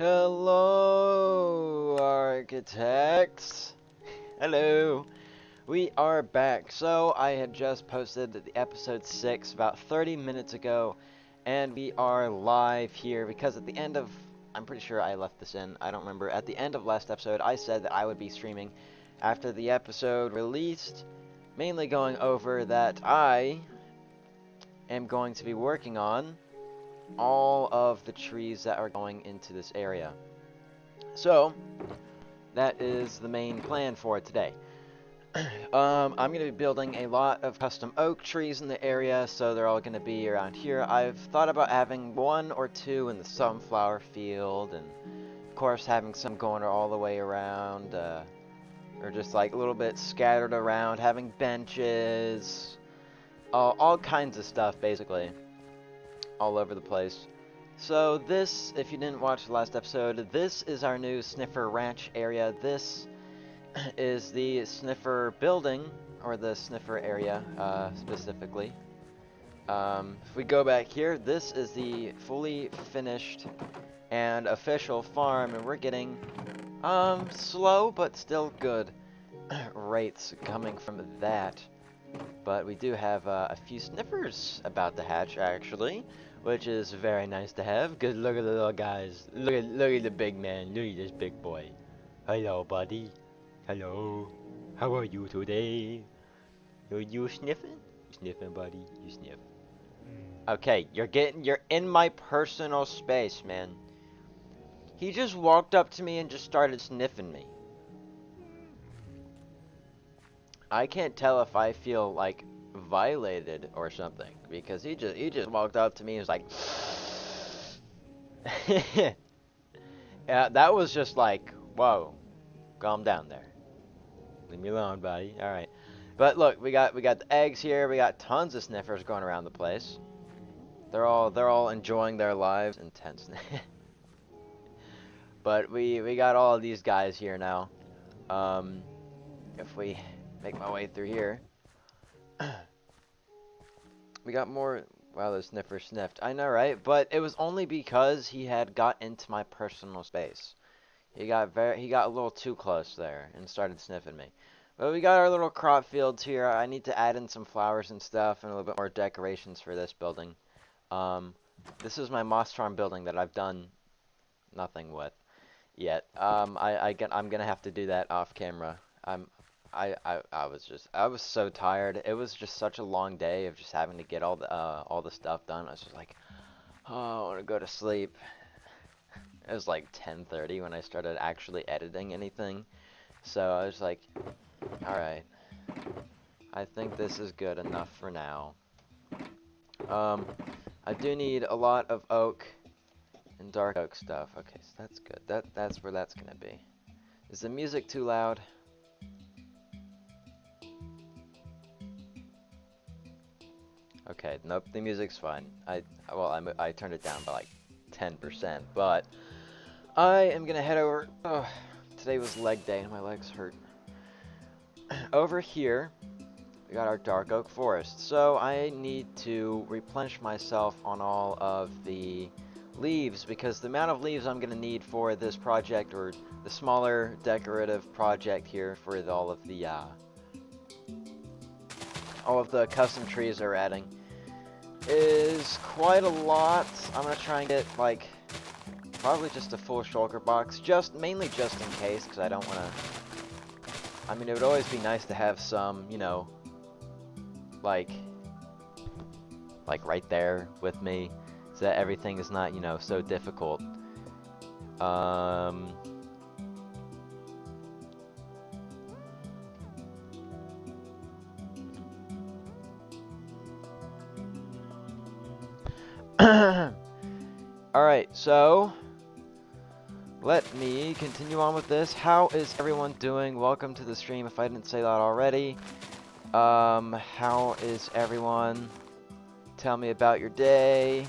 Hello, architects. Hello. We are back. So, I had just posted the episode 6 about 30 minutes ago, and we are live here because at the end of, I'm pretty sure I left this in, I don't remember. At the end of last episode, I said that I would be streaming after the episode released, mainly going over that I am going to be working on all of the trees that are going into this area. So, that is the main plan for today. I'm going to be building a lot of custom oak trees in the area, so they're all going to be around here. I've thought about having one or two in the sunflower field, and of course having some going all the way around, or just like a little bit scattered around, having benches, all kinds of stuff basically, all over the place. So this, if you didn't watch the last episode, this is our new Sniffer Ranch area. This is the Sniffer building, or the Sniffer area, specifically. If we go back here, this is the fully finished and official farm, and we're getting, slow but still good rates coming from that. But we do have a few Sniffers about to hatch, actually, which is very nice to have. Good, look at the little guys. Look at the big man. Look at this big boy. Hello, buddy. Hello. How are you today? Are you sniffing? You sniffing, buddy? You sniff. Okay, you're in my personal space, man. He just walked up to me and just started sniffing me. I can't tell if I feel like violated or something because he just walked up to me and was like yeah, that was just like, whoa, calm down there. Leave me alone, buddy. All right. But look, we got the eggs here. We got tons of sniffers going around the place. They're all enjoying their lives intensely. But we got all of these guys here now. If we make my way through here, we got more. Wow, the sniffer sniffed. I know, right? But it was only because he had got into my personal space. He got a little too close there and started sniffing me. But we got our little crop fields here. I need to add in some flowers and stuff and a little bit more decorations for this building. This is my moss farm building that I've done nothing with yet. I'm gonna have to do that off camera. I was so tired. It was just such a long day of just having to get all the stuff done. I was just like, oh, I want to go to sleep. It was like 10:30 when I started actually editing anything. So I was like, alright, I think this is good enough for now. I do need a lot of oak and dark oak stuff. Okay, so that's good. That's where that's gonna be. Is the music too loud? Okay, nope, the music's fine. I turned it down by like 10%, but I am gonna head over. Oh, today was leg day and my legs hurt. Over here, we got our dark oak forest. So I need to replenish myself on all of the leaves because the amount of leaves I'm gonna need for this project, or the smaller decorative project here for all of the custom trees they're adding, is quite a lot. I'm gonna try and get like probably just a full shulker box, mainly just in case, because I don't want to. I mean, it would always be nice to have some, you know, like right there with me, so that everything is not, you know, so difficult. Alright, so let me continue on with this. How is everyone doing? Welcome to the stream if I didn't say that already. How is everyone? Tell me about your day.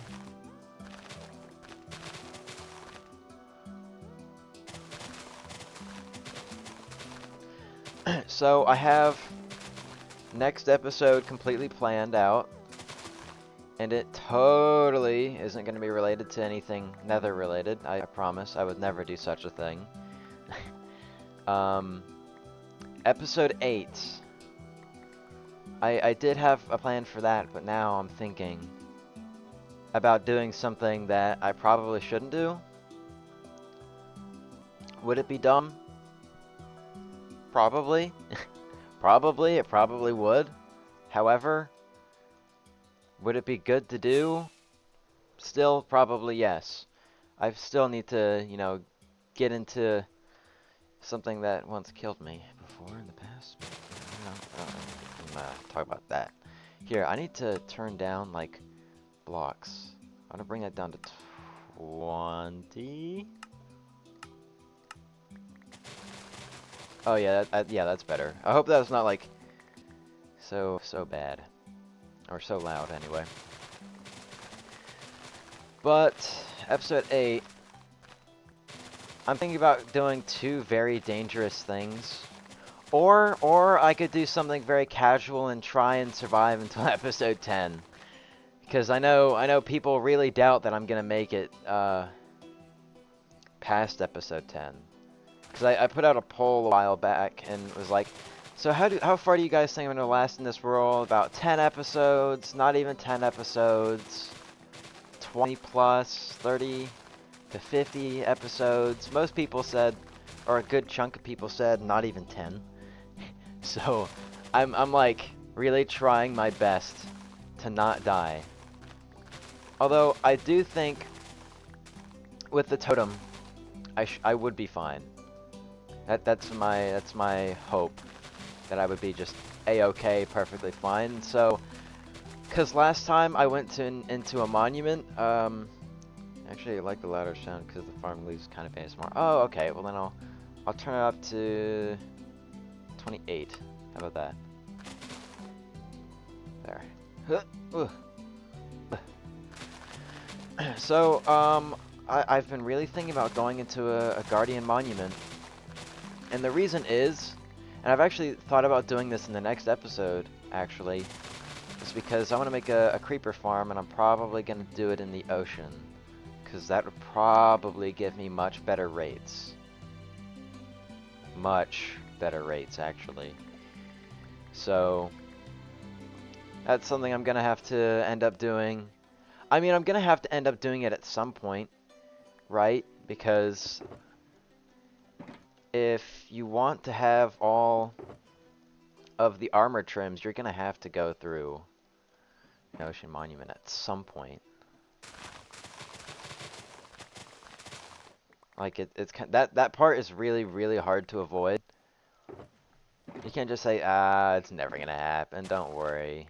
So I have next episode completely planned out. And it totally isn't going to be related to anything Nether related. I promise. I would never do such a thing. Episode 8. I did have a plan for that, but now I'm thinking about doing something that I probably shouldn't do. Would it be dumb? Probably. Probably. It probably would. However, would it be good to do? Still, probably yes. I still need to, you know, get into something that once killed me before in the past. I'm gonna talk about that. Here, I need to turn down, like, blocks. I'm gonna bring that down to 20. Oh yeah, yeah, that's better. I hope that's not like so bad or so loud anyway. But episode 8, I'm thinking about doing 2 very dangerous things, or I could do something very casual and try and survive until episode 10. Because I know people really doubt that I'm gonna make it past episode 10. Because I put out a poll a while back and was like, so how far do you guys think I'm gonna last in this world? About 10 episodes, not even 10 episodes, 20 plus, 30 to 50 episodes. Most people said, or a good chunk of people said, not even 10. So I'm like really trying my best to not die. Although I do think with the totem, I would be fine. That's my hope, that I would be just a-okay, perfectly fine. So, cause last time I went into a monument, actually I like the louder sound because the farm leaves kind of ASMR. Oh, okay. Well then I'll turn it up to 28. How about that? There. So, I've been really thinking about going into a Guardian Monument. And the reason is, and I've actually thought about doing this in the next episode, actually, is because I want to make a creeper farm, and I'm probably going to do it in the ocean. Because that would probably give me much better rates. Much better rates, actually. So, that's something I'm going to have to end up doing. I mean, I'm going to have to end up doing it at some point, right? Because if you want to have all of the armor trims, you're going to have to go through an ocean monument at some point. Like, it's that part is really hard to avoid. You can't just say, it's never going to happen, don't worry.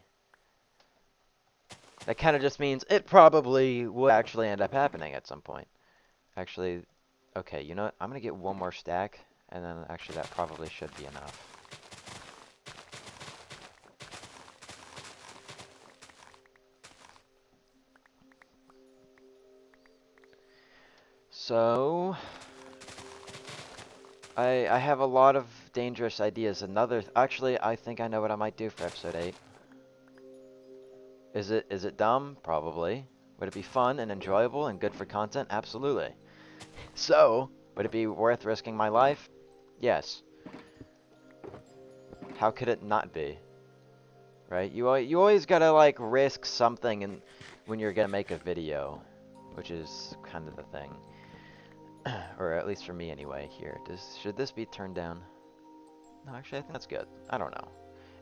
That kind of just means it probably would actually end up happening at some point. Actually, okay, you know what? I'm going to get one more stack, and then actually that probably should be enough. So, I have a lot of dangerous ideas. Actually, I think I know what I might do for episode 8. Is it dumb? Probably. Would it be fun and enjoyable and good for content? Absolutely. So, would it be worth risking my life? Yes. How could it not be? Right? You always gotta, like, risk something when you're gonna make a video, which is kind of the thing. Or at least for me anyway. Here, should this be turned down? No, actually, I think that's good. I don't know.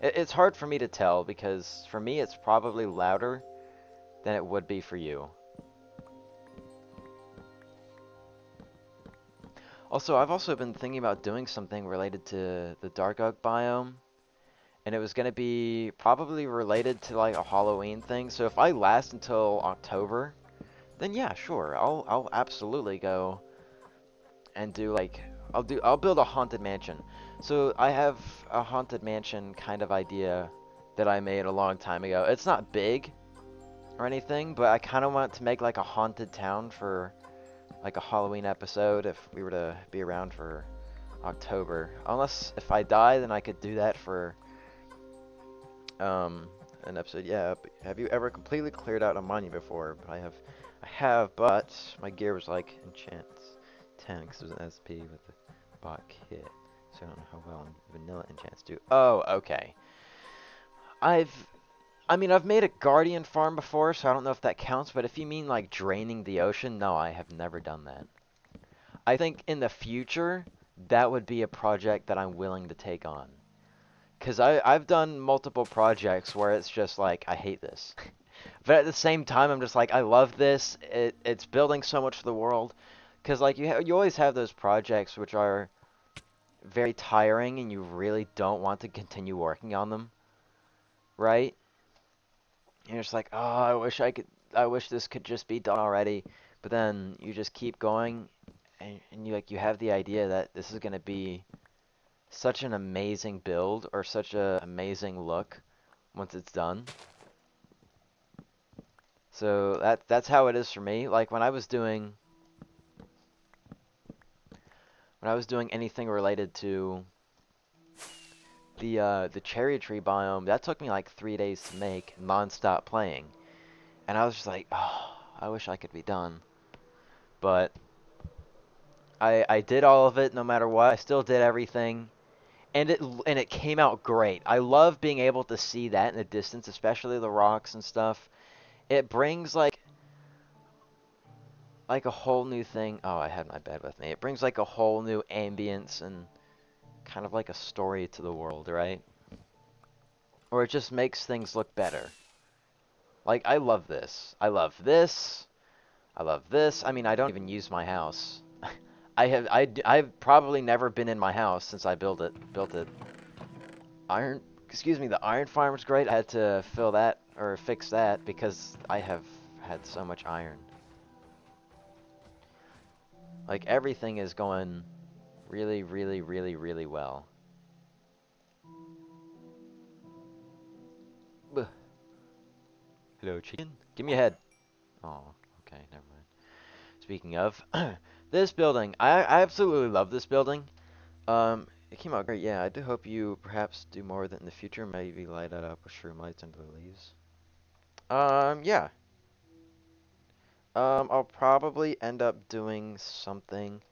It's hard for me to tell because for me it's probably louder than it would be for you. Also, I've also been thinking about doing something related to the Dark Oak biome. And it was going to be probably related to like a Halloween thing. So if I last until October, then yeah, sure. I'll absolutely go and do like I'll build a haunted mansion. So I have a haunted mansion kind of idea that I made a long time ago. It's not big or anything, but I kind of want to make like a haunted town for like a Halloween episode if we were to be around for October. Unless if I die, then I could do that for an episode. Yeah, but have you ever completely cleared out a monument before? But I have, but my gear was like enchants 10 because it was an SP with the bot kit. So I don't know how well vanilla enchants do. Oh, okay. I've I mean, I've made a guardian farm before, so I don't know if that counts, but if you mean like draining the ocean, no, I have never done that. I think in the future, that would be a project that I'm willing to take on. Because I've done multiple projects where it's just like, I hate this. But at the same time, I'm just like, I love this. It's building so much for the world. Because like you always have those projects which are very tiring and you really don't want to continue working on them, right? And you're just like, oh, I wish this could just be done already. But then you just keep going, and you have the idea that this is going to be such an amazing build or such a amazing look once it's done. So that's how it is for me. Like when I was doing anything related to the cherry tree biome, that took me like 3 days to make, non-stop playing. And I was just like, oh, I wish I could be done. But I did all of it no matter what. I still did everything. And it came out great. I love being able to see that in the distance, especially the rocks and stuff. It brings like a whole new thing. Oh, I had my bed with me. It brings like a whole new ambience and kind of like a story to the world, right? Or it just makes things look better. Like I love this. I love this. I love this. I mean, I don't even use my house. I've probably never been in my house since I built it. Excuse me, the iron farm's great. I had to fill that or fix that because I have had so much iron. Like everything is going really, really, really, really well. Ugh. Hello, chicken. Give me a head. Oh, okay, never mind. Speaking of, this building, I absolutely love this building. It came out great. Yeah, I do hope you perhaps do more with it in the future. Maybe light it up with shroom lights under the leaves. Yeah. I'll probably end up doing something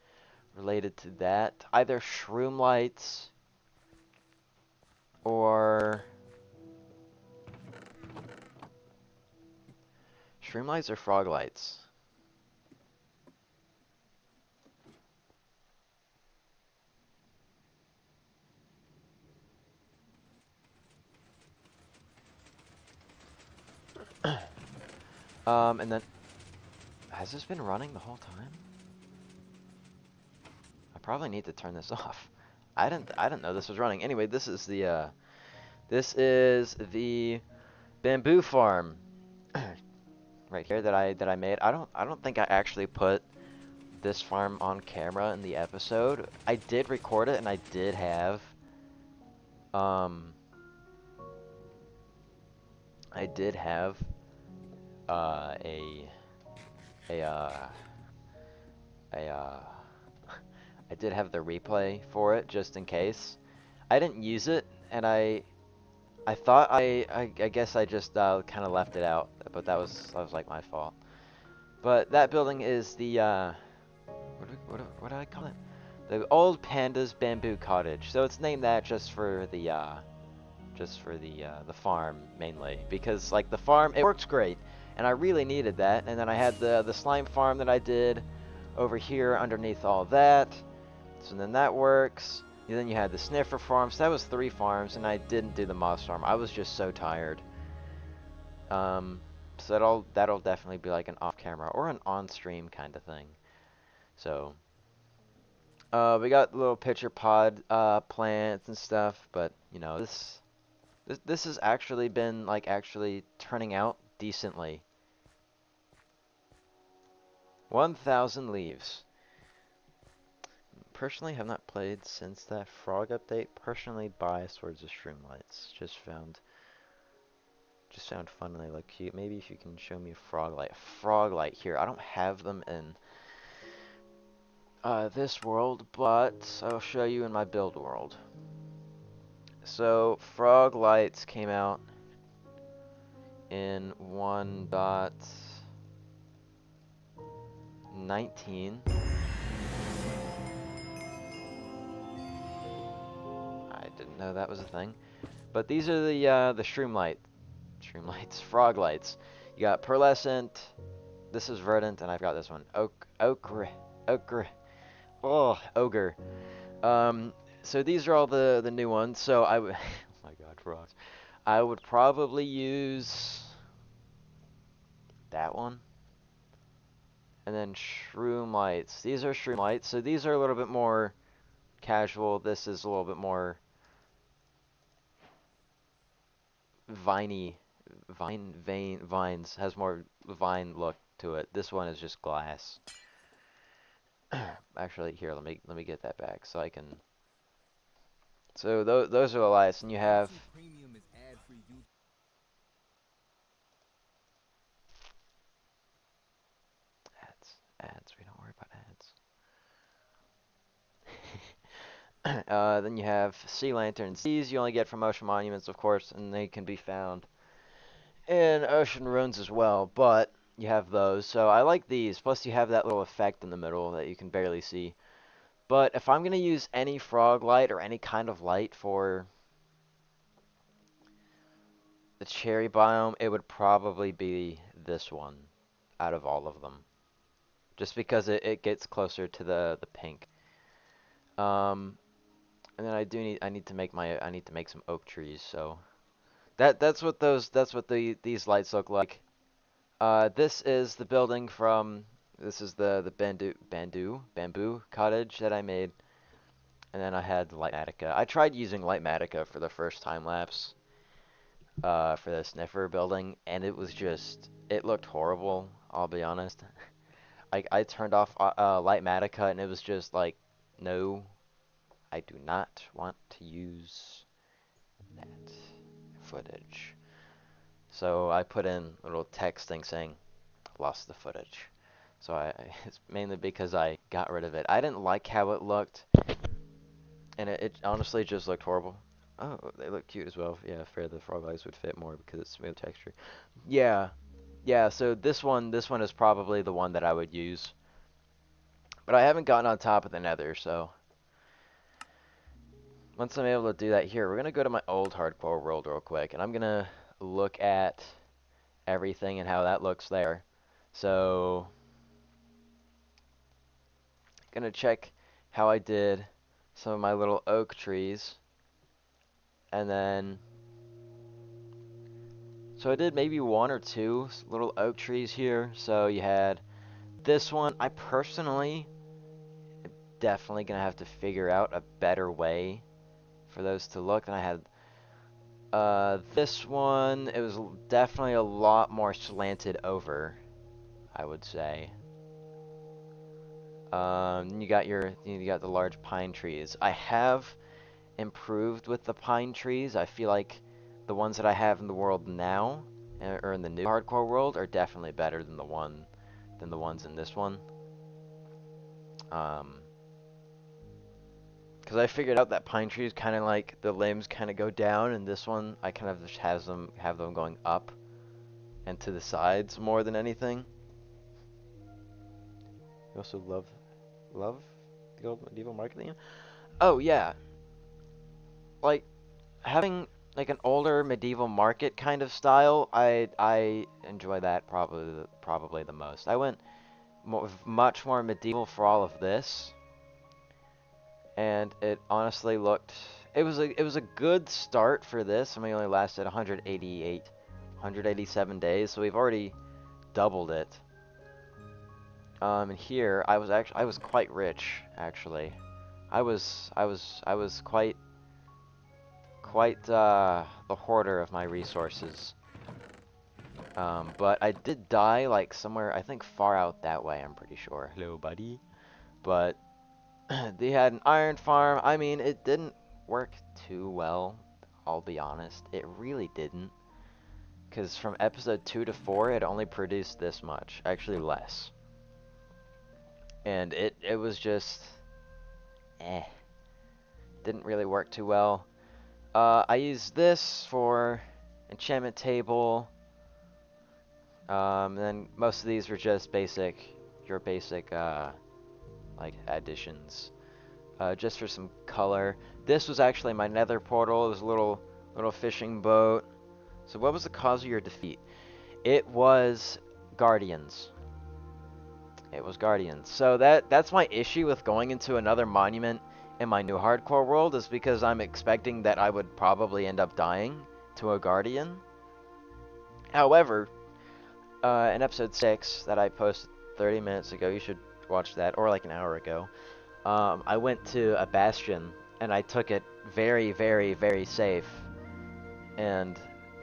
related to that. Either shroom lights or frog lights. And then has this been running the whole time? I probably need to turn this off. I didn't know this was running. Anyway, this is the bamboo farm right here that I made. I don't think I actually put this farm on camera in the episode. I did record it and I did have um I did have uh a a a I did have the replay for it just in case. I didn't use it and I thought I guess I just kind of left it out, but that was like my fault. But that building is the what do I call it? The Old Panda's Bamboo Cottage. So it's named that just for the farm mainly because like the farm it works great and I really needed that. And then I had the slime farm that I did over here underneath all that. So then that works. And then you had the Sniffer farm. So that was 3 farms and I didn't do the moss farm. I was just so tired. So that'll definitely be like an off-camera or an on-stream kind of thing. So we got little pitcher pod plants and stuff, but you know this has actually been like actually turning out decently. 1,000 leaves. Personally, have not played since that frog update. Personally, biased towards the shroom lights. Just sound fun and they look cute. Maybe if you can show me a frog light here. I don't have them in this world, but I'll show you in my build world. So frog lights came out in 1.19. I didn't know that was a thing. But these are the shroom lights, frog lights. You got pearlescent. This is verdant, and I've got this one. Ochre. Oh, ogre. So these are all the new ones. So I would, oh my God, frogs. I would probably use that one, and then shroom lights. These are shroom lights. So these are a little bit more casual. This is a little bit more vines, has more vine look to it. This one is just glass. Actually, here, let me get that back so I can. So those are the lights, and you have ads. We don't worry about ads. Then you have sea lanterns. These you only get from ocean monuments, of course, and they can be found in ocean ruins as well. But you have those, so I like these. Plus, you have that little effect in the middle that you can barely see. But if I'm gonna use any frog light or any kind of light for the cherry biome, it would probably be this one out of all of them. Just because it gets closer to the pink. Um, and then I need to make some oak trees, so that's what these lights look like. This is the building from this is the bamboo cottage that I made. And then I had Lightmatica. I tried using Lightmatica for the first time lapse for the Sniffer building, and it looked horrible, I'll be honest. I turned off Lightmatica, and it was just like, no, I do not want to use that footage. So I put in a little text thing saying, lost the footage. So it's mainly because I got rid of it. I didn't like how it looked, and it honestly just looked horrible. Oh, they look cute as well. Yeah, fair. The frog legs would fit more because it's smooth texture. Yeah, yeah. So this one is probably the one that I would use. But I haven't gotten on top of the Nether, so once I'm able to do that here, we're gonna go to my old hardcore world real quick, and I'm gonna look at everything and how that looks there. So, gonna check how I did some of my little oak trees, and then so I did maybe one or two little oak trees here. So you had this one. I personally am definitely gonna have to figure out a better way for those to look. And I had this one. It was definitely a lot more slanted over, I would say. You got the large pine trees. I have improved with the pine trees. I feel like the ones that I have in the world now, or in the new hardcore world, are definitely better than the ones in this one. Because I figured out that pine trees kind of like the limbs kind of go down, and this one I kind of just have them going up and to the sides more than anything. You also love the old medieval market theme. Oh yeah, like having like an older medieval market kind of style. I enjoy that probably the most. I went much more medieval for all of this, and it honestly looked. It was a good start for this. I mean, it only lasted 187 days, so we've already doubled it. And here I was quite rich actually. I was quite the hoarder of my resources. But I did die like somewhere I think far out that way. I'm pretty sure. Hello, buddy. But they had an iron farm. I mean, it didn't work too well, I'll be honest. It really didn't. Because from episode 2 to 4, it only produced this much. Actually, less. And it was just... eh. Didn't really work too well. I used this for enchantment table. Then most of these were just basic, your basic, like additions, just for some color. This was actually my nether portal. It was a little fishing boat. So what was the cause of your defeat? It was guardians. It was guardians. So that's my issue with going into another monument in my new hardcore world, is because I'm expecting that I would probably end up dying to a guardian. However, in episode 6 that I posted 30 minutes ago, you should watch that, or like an hour ago, I went to a bastion and I took it very, very, very safe, and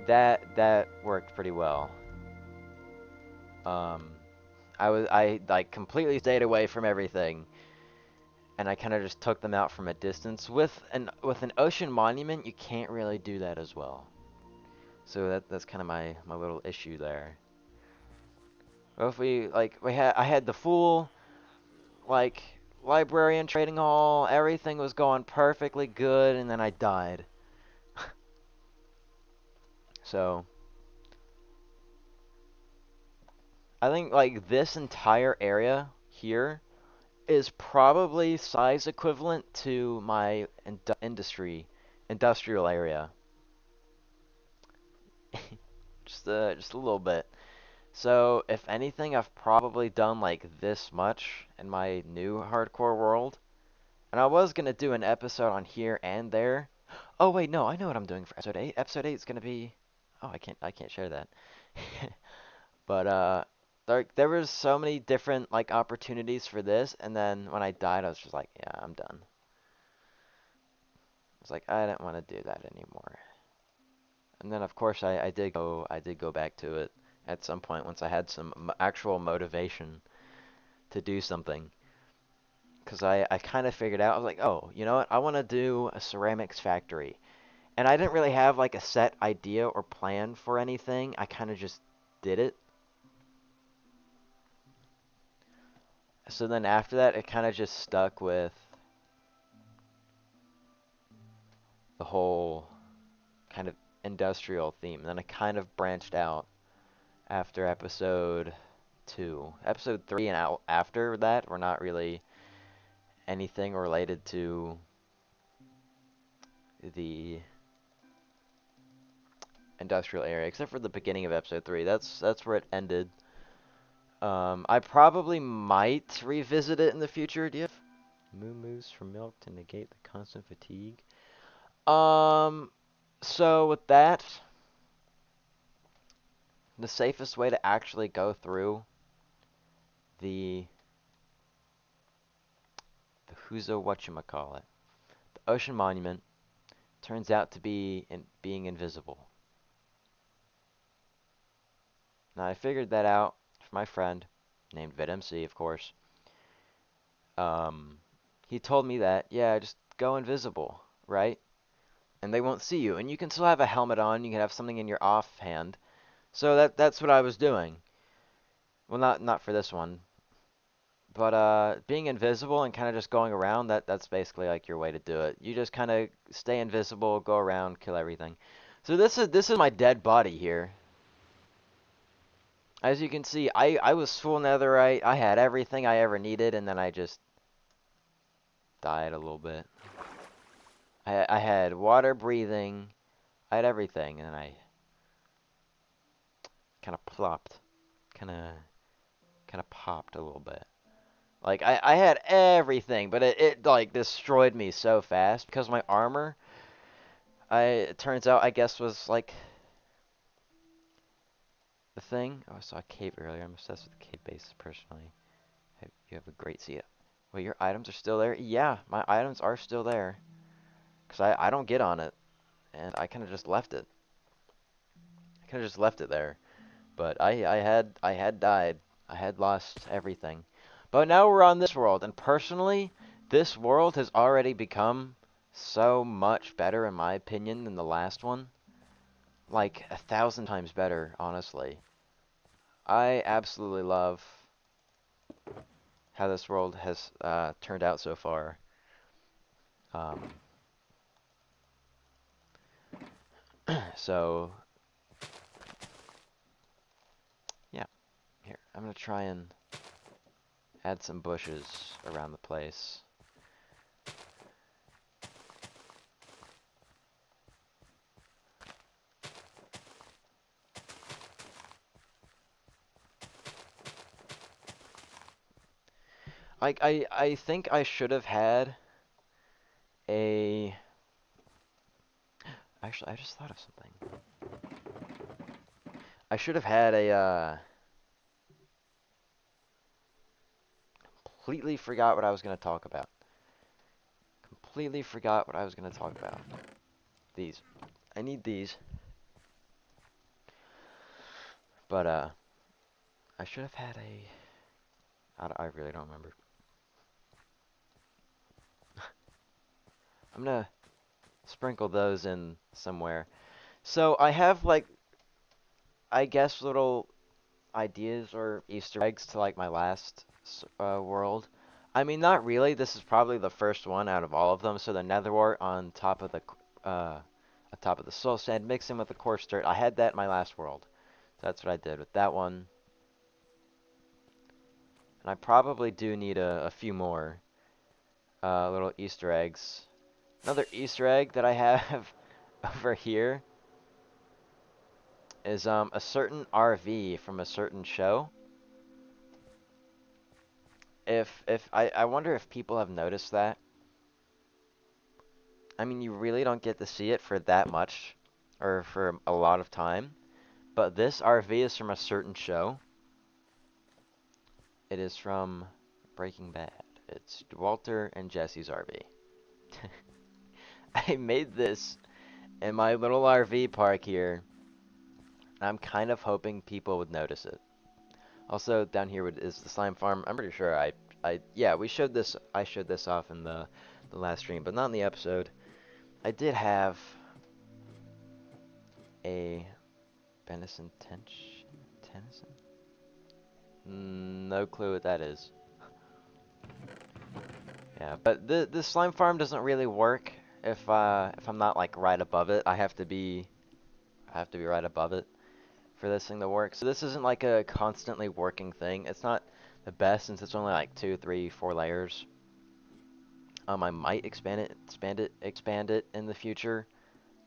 that worked pretty well. Um, I like completely stayed away from everything, and I kind of just took them out from a distance. With an ocean monument, you can't really do that as well. So that's kind of my little issue there. Well, if I had the full like library and trading hall, everything was going perfectly good, and then I died. So I think like this entire area here is probably size equivalent to my industrial area. Just a little bit. So if anything, I've probably done like this much in my new hardcore world. And I was gonna do an episode on here and there. Oh wait, no, I know what I'm doing for episode 8. Episode 8 is gonna be. Oh, I can't share that. But there was so many different like opportunities for this, and then when I died, I was just like, yeah, I'm done. I was like, I didn't want to do that anymore. And then of course I did go back to it at some point once I had some actual motivation to do something. Because I kind of figured out, I was like, oh, you know what? I want to do a ceramics factory. And I didn't really have like a set idea or plan for anything. I kind of just did it. So then after that, it kind of just stuck with the whole kind of industrial theme. And then I kind of branched out after episode 2. Episode 3 and out after that were not really anything related to the industrial area, except for the beginning of episode 3. That's where it ended. I probably might revisit it in the future. Do you have moo moos for milk to negate the constant fatigue? So with that, the safest way to actually go through the Huzo whatchamacallit, the Ocean Monument, turns out to be being invisible. Now I figured that out from my friend, named VidMC, of course. Um, he told me that, yeah, just go invisible, right? And they won't see you. And you can still have a helmet on, you can have something in your offhand. So that's what I was doing. Well, not for this one. But being invisible and kind of just going around, that's basically like your way to do it. You just kind of stay invisible, go around, kill everything. So this is my dead body here. As you can see, I was full netherite. I had everything I ever needed, and then I just died a little bit. I had water breathing. I had everything, and then I kind of plopped, kind of popped a little bit. Like I had everything, but it like destroyed me so fast because my armor, it turns out I guess was like the thing. Oh, I saw a cave earlier. I'm obsessed with the cave bases personally. You have a great seat. Well, your items are still there? Yeah, my items are still there. Because I don't get on it. And I kind of just left it. I kind of just left it there. But I had died. I had lost everything. But now we're on this world. And personally, this world has already become so much better, in my opinion, than the last one. Like 1,000 times better, honestly. I absolutely love how this world has turned out so far. Um, so, yeah. try and add some bushes around the place. I think I should have had a... Actually, I just thought of something. I should have had a, completely forgot what I was going to talk about. Completely forgot what I was going to talk about. These. I need these. But, I should have had a... I really don't remember. I'm gonna sprinkle those in somewhere. So, I have, like, I guess little ideas or Easter eggs to, like, my last world. I mean, not really. This is probably the first one out of all of them. So, the netherwort on top of the, soul sand mixed in with the coarse dirt. I had that in my last world. So that's what I did with that one. And I probably do need a few more little Easter eggs. Another Easter egg that I have over here is a certain RV from a certain show. If I wonder if people have noticed that. I mean, you really don't get to see it for that much, or for a lot of time. But this RV is from a certain show. It is from Breaking Bad. It's Walter and Jesse's RV. I made this in my little RV park here. I'm kind of hoping people would notice it. Also, down here is the slime farm. I'm pretty sure yeah, we showed this. I showed this off in the last stream, but not in the episode. I did have a Tennyson? No clue what that is. Yeah, but the slime farm doesn't really work if I'm not like right above it. I have to be right above it for this thing to work. So this isn't like a constantly working thing. It's not the best since it's only like 2, 3, 4 layers. I might expand it in the future.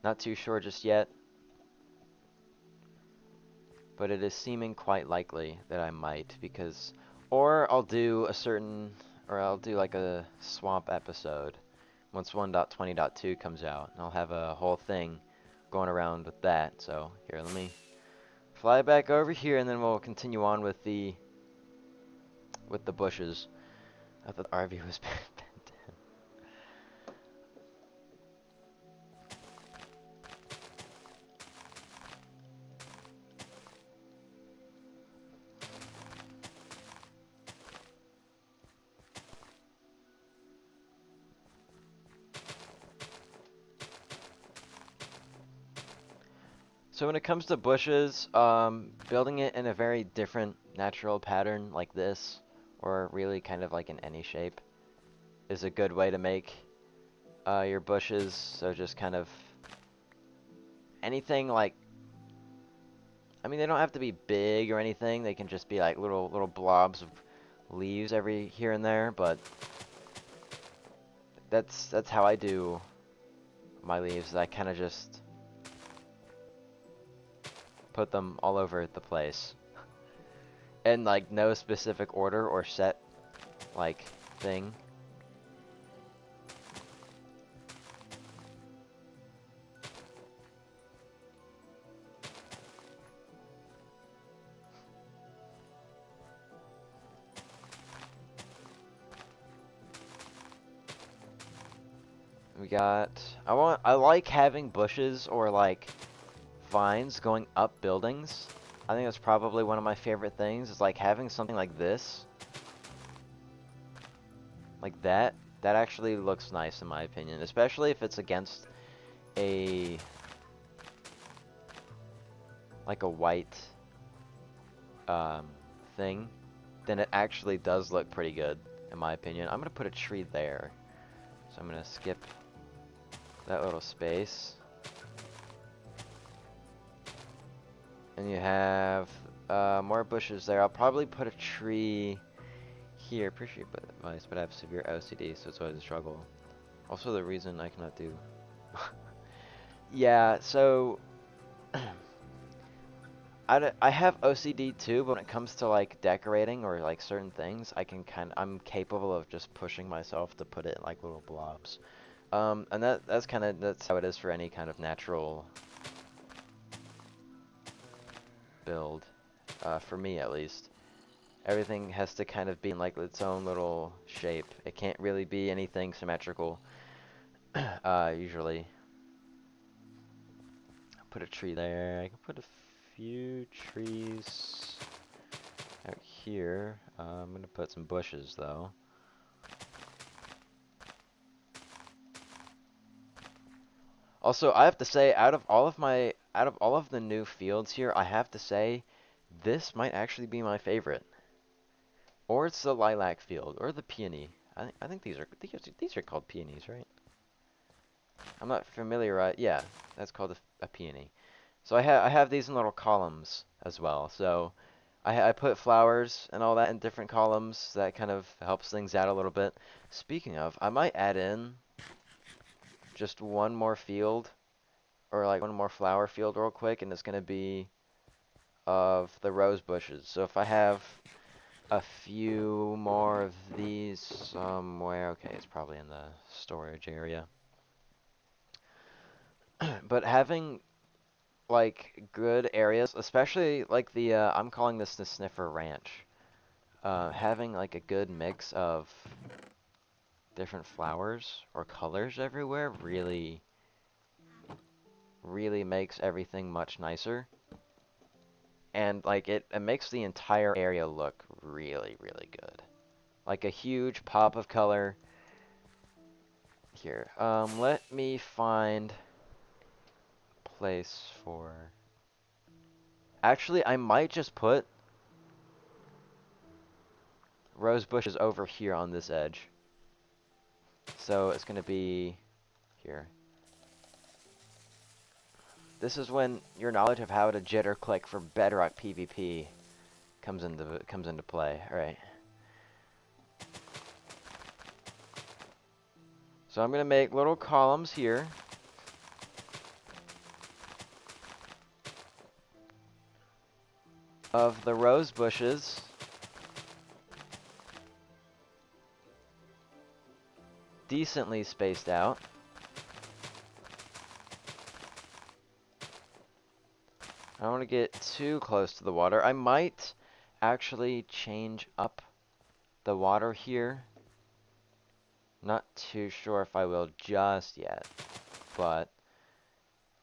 Not too sure just yet. But it is seeming quite likely that I might, because, or I'll do like a swamp episode once 1.20.2 comes out, and I'll have a whole thing going around with that. So here, let me fly back over here, and then we'll continue on with the bushes. I thought the RV was bent in. So when it comes to bushes, building it in a very different natural pattern like this, or really kind of like in any shape, is a good way to make your bushes. So just kind of anything like, I mean, they don't have to be big or anything. They can just be like little blobs of leaves every here and there, but that's how I do my leaves. I kind of just put them all over the place. In like no specific order or set like thing. We got I like having bushes or like vines going up buildings. I think that's probably one of my favorite things, is like having something like this. Like that. That actually looks nice in my opinion, especially if it's against a like a white thing. Then it actually does look pretty good in my opinion. I'm gonna put a tree there. So I'm gonna skip that little space. And you have More bushes there. I'll probably put a tree here. Appreciate advice, but I have severe OCD, so it's always a struggle. Also, the reason I cannot do. Yeah, so I have OCD too, but when it comes to like decorating or like certain things, I'm capable of just pushing myself to put it in like little blobs. And that's how it is for any kind of natural build, for me at least. Everything has to kind of be in like its own little shape. It can't really be anything symmetrical, usually. Put a tree there. I can put a few trees out here. I'm gonna put some bushes though. Also, I have to say, out of all of the new fields here, I have to say, this might actually be my favorite. Or it's the lilac field, or the peony. I think these are called peonies, right? I'm not familiar, right? Yeah, that's called a peony. So I have these in little columns as well. So I put flowers and all that in different columns. That kind of helps things out a little bit. Speaking of, I might add in just one more field, or like one more flower field real quick, and it's gonna be of the rose bushes. So if I have a few more of these somewhere, okay, it's probably in the storage area. But having like good areas, especially like I'm calling this the Sniffer Ranch. Having like a good mix of different flowers or colors everywhere really makes everything much nicer. And like it makes the entire area look really good. Like a huge pop of color. Here, let me find a place for... Actually, I might just put rose bushes over here on this edge. So it's gonna be here. This is when your knowledge of how to jitter click for Bedrock PvP comes into play. All right. So I'm gonna make little columns here. Of the rose bushes. Decently spaced out. I don't want to get too close to the water. I might actually change up the water here. Not too sure if I will just yet, but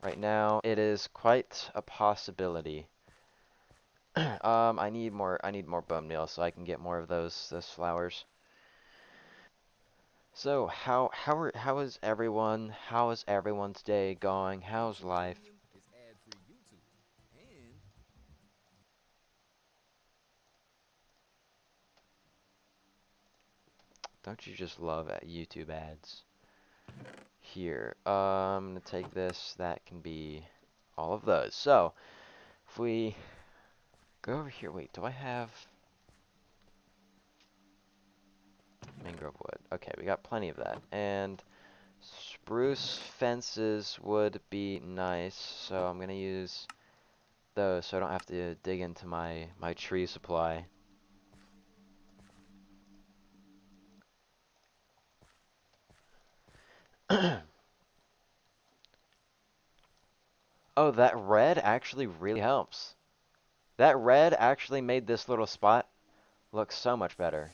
right now it is quite a possibility. I need more bone meal so I can get more of those flowers. So how is everyone? How is everyone's day going? How's life? Don't you just love YouTube ads? Here, I'm gonna take this. That can be all of those. So if we go over here, wait, do I have mangrove wood? Okay, we got plenty of that. And spruce fences would be nice, so I'm gonna use those so I don't have to dig into my tree supply. Oh, that red actually really helps. That red actually made this little spot look so much better.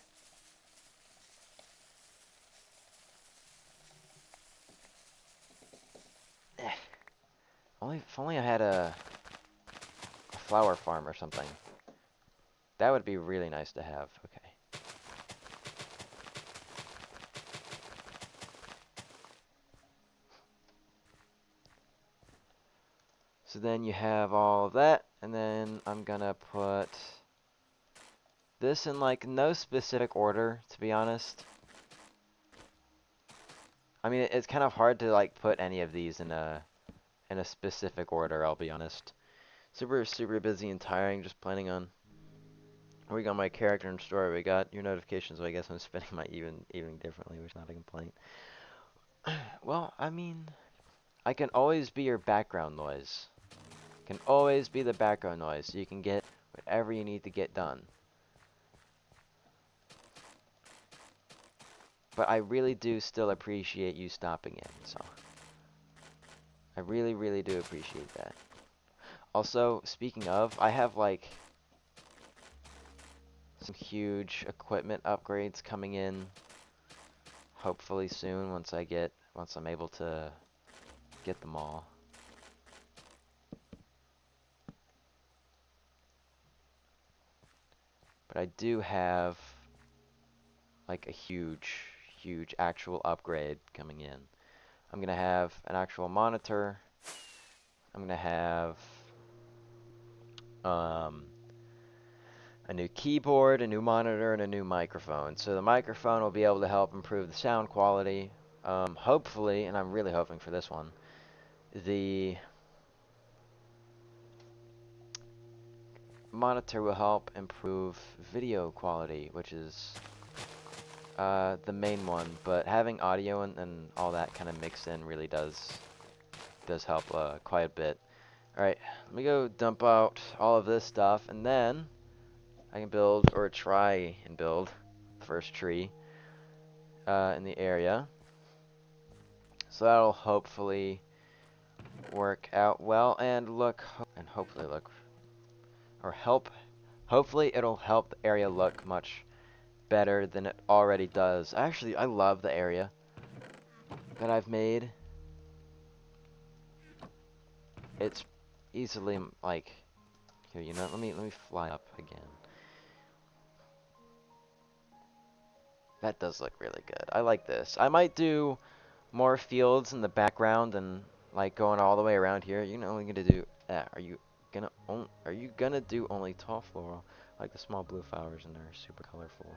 Eh. If only I had a flower farm or something. That would be really nice to have. Okay. So then you have all of that, and then I'm gonna put this in like no specific order, to be honest. I mean, it's kind of hard to like put any of these in a specific order, I'll be honest. super busy and tiring. Just planning on working on my character and story. We got your notifications, so I guess I'm spending my evening differently, which is not a complaint. Well, I mean, I can always be your background noise. Can always be the background noise, so you can get whatever you need to get done. But I really do still appreciate you stopping in, so I really do appreciate that. Also, speaking of, I have like some huge equipment upgrades coming in hopefully soon once I'm able to get them all. But I do have like a huge actual upgrade coming in. I'm gonna have an actual monitor. I'm gonna have a new keyboard, a new monitor, and a new microphone. So the microphone will be able to help improve the sound quality. Hopefully, and I'm really hoping for this one, the monitor will help improve video quality, which is the main one. But having audio and all that kind of mixed in really does help quite a bit. All right, let me go dump out all of this stuff, and then I can build, or try and build, the first tree in the area. So that'll hopefully work out well and hopefully look, or hopefully it'll help the area look much better than it already does. Actually, I love the area that I've made. It's easily like, here, you know, let me fly up again. That does look really good. I like this. I might do more fields in the background and like going all the way around here. You're only gonna do that. Are you gonna do only tall floral, like the small blue flowers, and they're super colorful?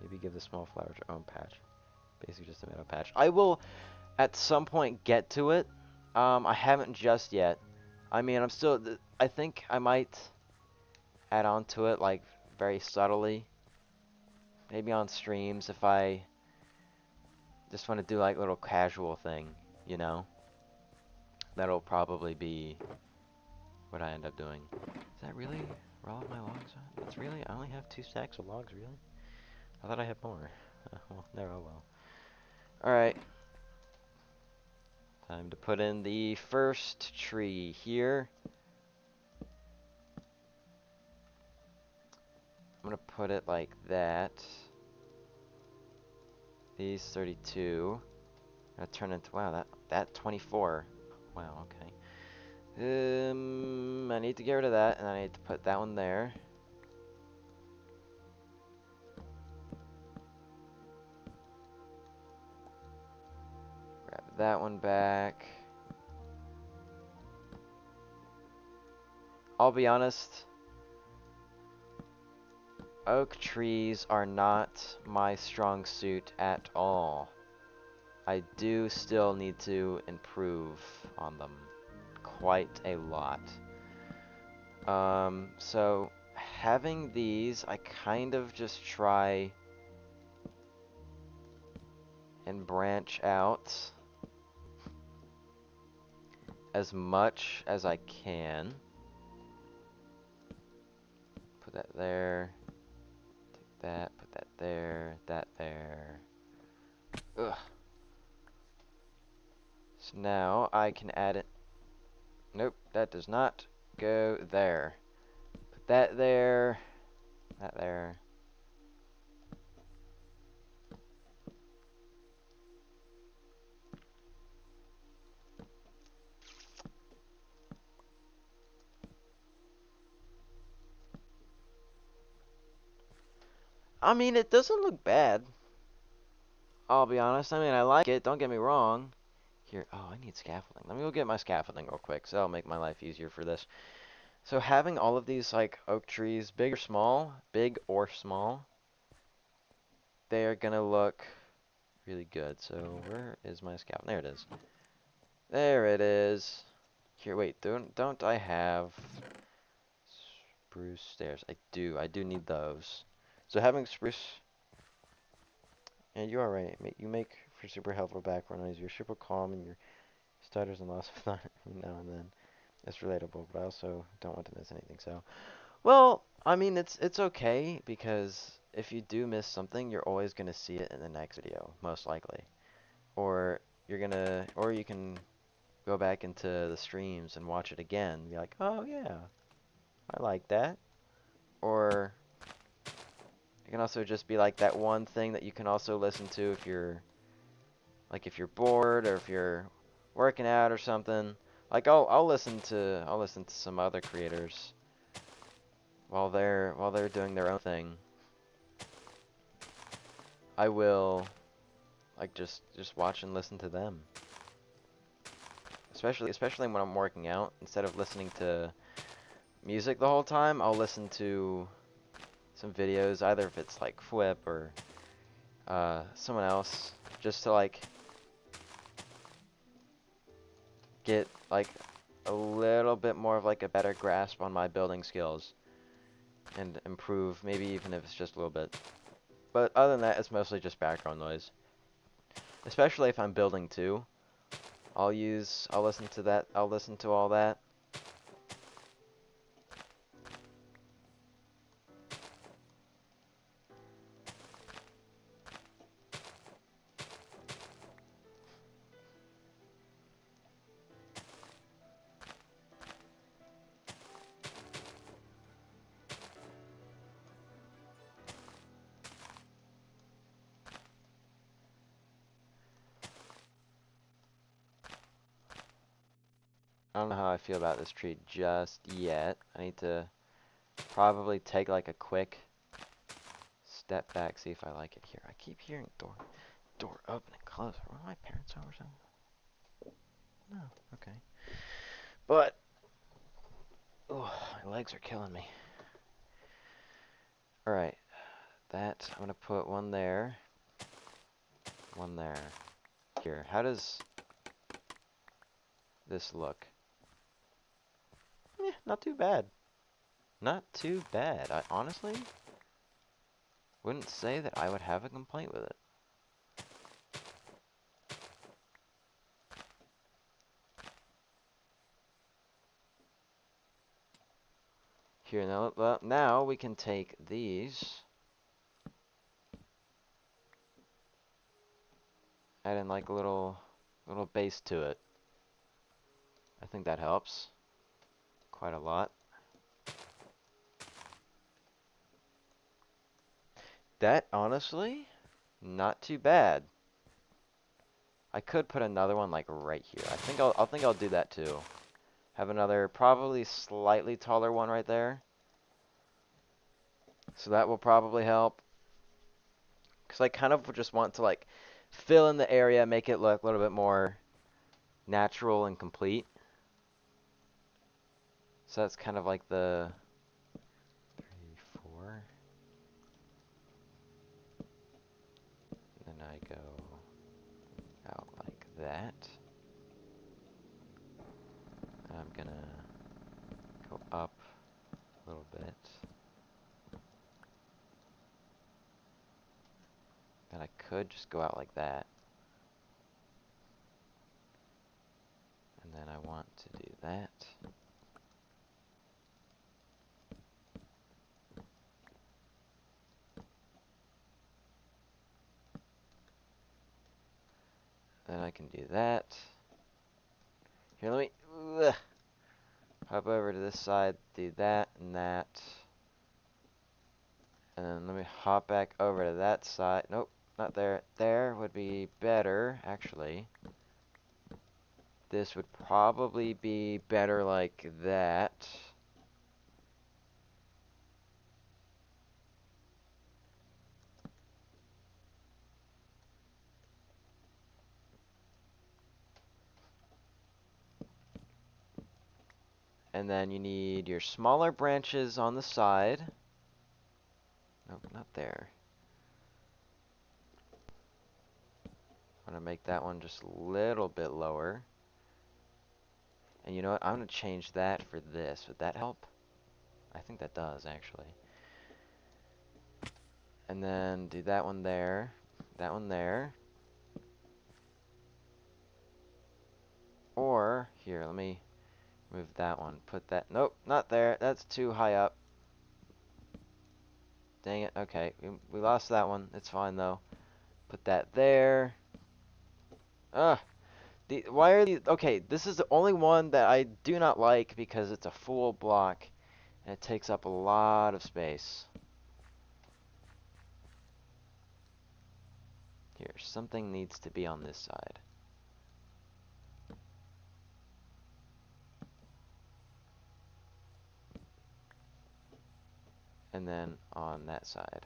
Maybe give the small flowers their own patch. Basically just a meadow patch. I will at some point get to it. I haven't just yet. I mean, I think I might add on to it like very subtly. Maybe on streams if I just want to do like a little casual thing, you know? That'll probably be what I end up doing. Is that really where all of my logs are? That's really, I only have 2 stacks of logs, really? I thought I had more. Well, there, oh well. Alright. Time to put in the first tree here. I'm gonna put it like that. These 32. I'm gonna turn into, wow, that 24. Wow, okay. I need to get rid of that, and I need to put that one there. Grab that one back. I'll be honest, oak trees are not my strong suit at all. I do still need to improve on them quite a lot. So having these, I kind of just try and branch out as much as I can. Put that there. Take that, put that there, that there. Ugh. So now I can add it. Nope, that does not go there. Put that there, that there. I mean, it doesn't look bad. I'll be honest. I mean, I like it. Don't get me wrong. Here, oh, I need scaffolding. Let me go get my scaffolding real quick, so that'll make my life easier for this. So having all of these, like, oak trees, big or small, they are gonna look really good. So where is my scaffolding? There it is. There it is. Here, wait, don't I have spruce stairs. I do need those. So having spruce, and you are right. You make for super helpful background noise. You're super calm and your stutters and loss of thought now and then. It's relatable, but I also don't want to miss anything. So, well, I mean, it's okay because if you do miss something, you're always gonna see it in the next video, most likely. Or or you can go back into the streams and watch it again and be like, oh yeah, I like that. Or it can also just be like that one thing that you can also listen to if you're bored or if you're working out or something. Like I'll listen to some other creators while they're doing their own thing. I will like just watch and listen to them. Especially when I'm working out, instead of listening to music the whole time, I'll listen to some videos, either if it's like Flip or someone else, just to like get like a little bit more of like a better grasp on my building skills and improve, maybe even if it's just a little bit. But other than that, it's mostly just background noise. Especially if I'm building too. I'll listen to that, I'll listen to all that. I don't know how I feel about this tree just yet. I need to probably take like a quick step back, see if I like it here. I keep hearing door open and close. Were my parents over or something? No, okay. But oh, my legs are killing me. Alright, I'm gonna put one there. One there. Here. How does this look? Yeah, not too bad. Not too bad. I honestly wouldn't say that I would have a complaint with it. Here, now we can take these, add in like a little base to it. I think that helps quite a lot. That, honestly, not too bad. I could put another one like right here. I think I'll do that too. Have another probably slightly taller one right there. So that will probably help. Because I kind of just want to like fill in the area, make it look a little bit more natural and complete. So that's kind of like the 3, 4. And then I go out like that. And I'm gonna go up a little bit. And I could just go out like that. And then I want to do that. Then I can do that. Here, let me hop over to this side, do that and that. And then let me hop back over to that side. Nope, not there. There would be better, actually. This would probably be better like that. And then you need your smaller branches on the side. Nope, not there. I'm gonna make that one just a little bit lower. And you know what? I'm gonna change that for this. Would that help? I think that does, actually. And then do that one there. That one there. Or, here, let me move that one. Put that, nope, not there. That's too high up. Dang it, okay. We lost that one. It's fine, though. Put that there. Ugh. Why are these, okay, this is the only one that I do not like because it's a full block. And it takes up a lot of space. Here, something needs to be on this side. And then on that side.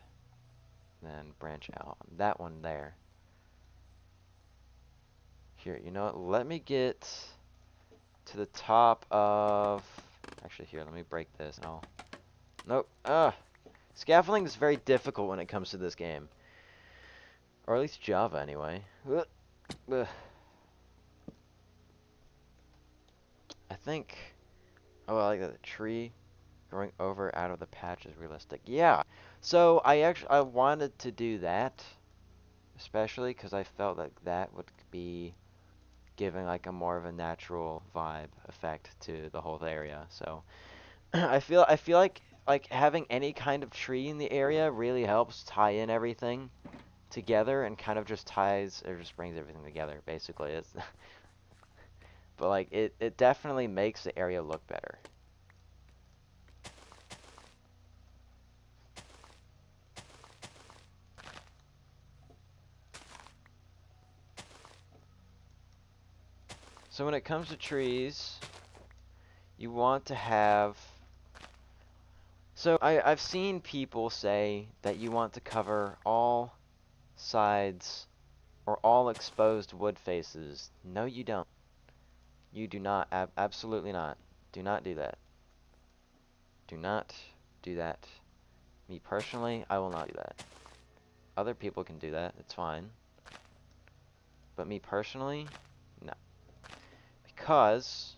Then branch out. That one there. Here, you know what? Let me get to the top of... Actually, here, let me break this. No. Nope. Scaffolding is very difficult when it comes to this game. Or at least Java, anyway. Ugh. I think... Oh, I like that. The tree growing over out of the patch is realistic. Yeah. So, I wanted to do that. Especially because I felt like that would be giving like a more of a natural vibe effect to the whole area. So I feel like having any kind of tree in the area really helps tie in everything together and kind of just ties or just brings everything together basically. It's but like it definitely makes the area look better. So when it comes to trees, you want to have... So I've seen people say that you want to cover all sides or all exposed wood faces. No, you don't. You do not. Absolutely not. Do not do that. Do not do that. Me personally, I will not do that. Other people can do that. It's fine. But me personally, no. Because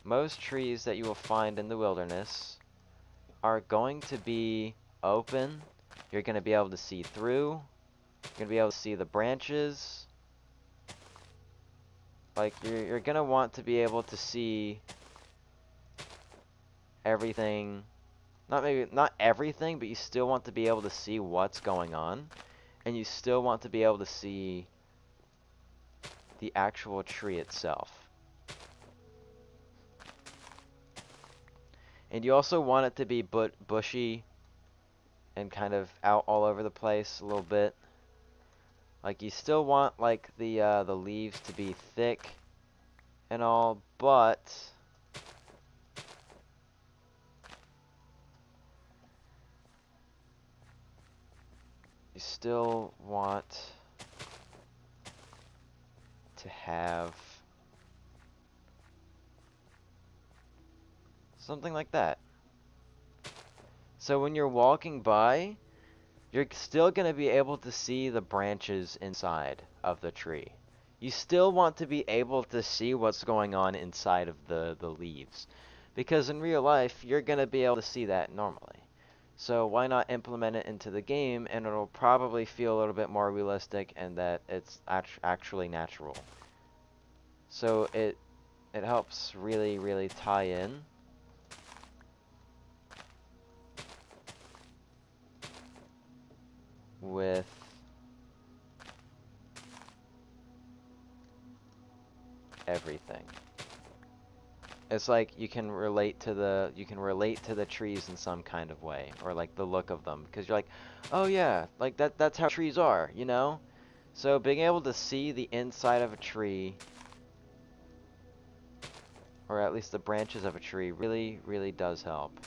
most trees that you will find in the wilderness are going to be open. You're going to be able to see through. You're going to be able to see the branches. Like, you're going to want to be able to see everything. Not everything, but you still want to be able to see what's going on. And you still want to be able to see the actual tree itself. And you also want it to be bushy and kind of out all over the place a little bit. Like you still want like the leaves to be thick and all, but you still want to have something like that. So when you're walking by, you're still going to be able to see the branches inside of the tree. You still want to be able to see what's going on inside of the leaves. Because in real life, you're going to be able to see that normally. So why not implement it into the game, and it'll probably feel a little bit more realistic and that it's actually natural. So it helps really, really tie in with everything. It's like you can relate to the trees in some kind of way, or like the look of them, because you're like, oh yeah, like that's how trees are, you know? So being able to see the inside of a tree, or at least the branches of a tree, really, really does help.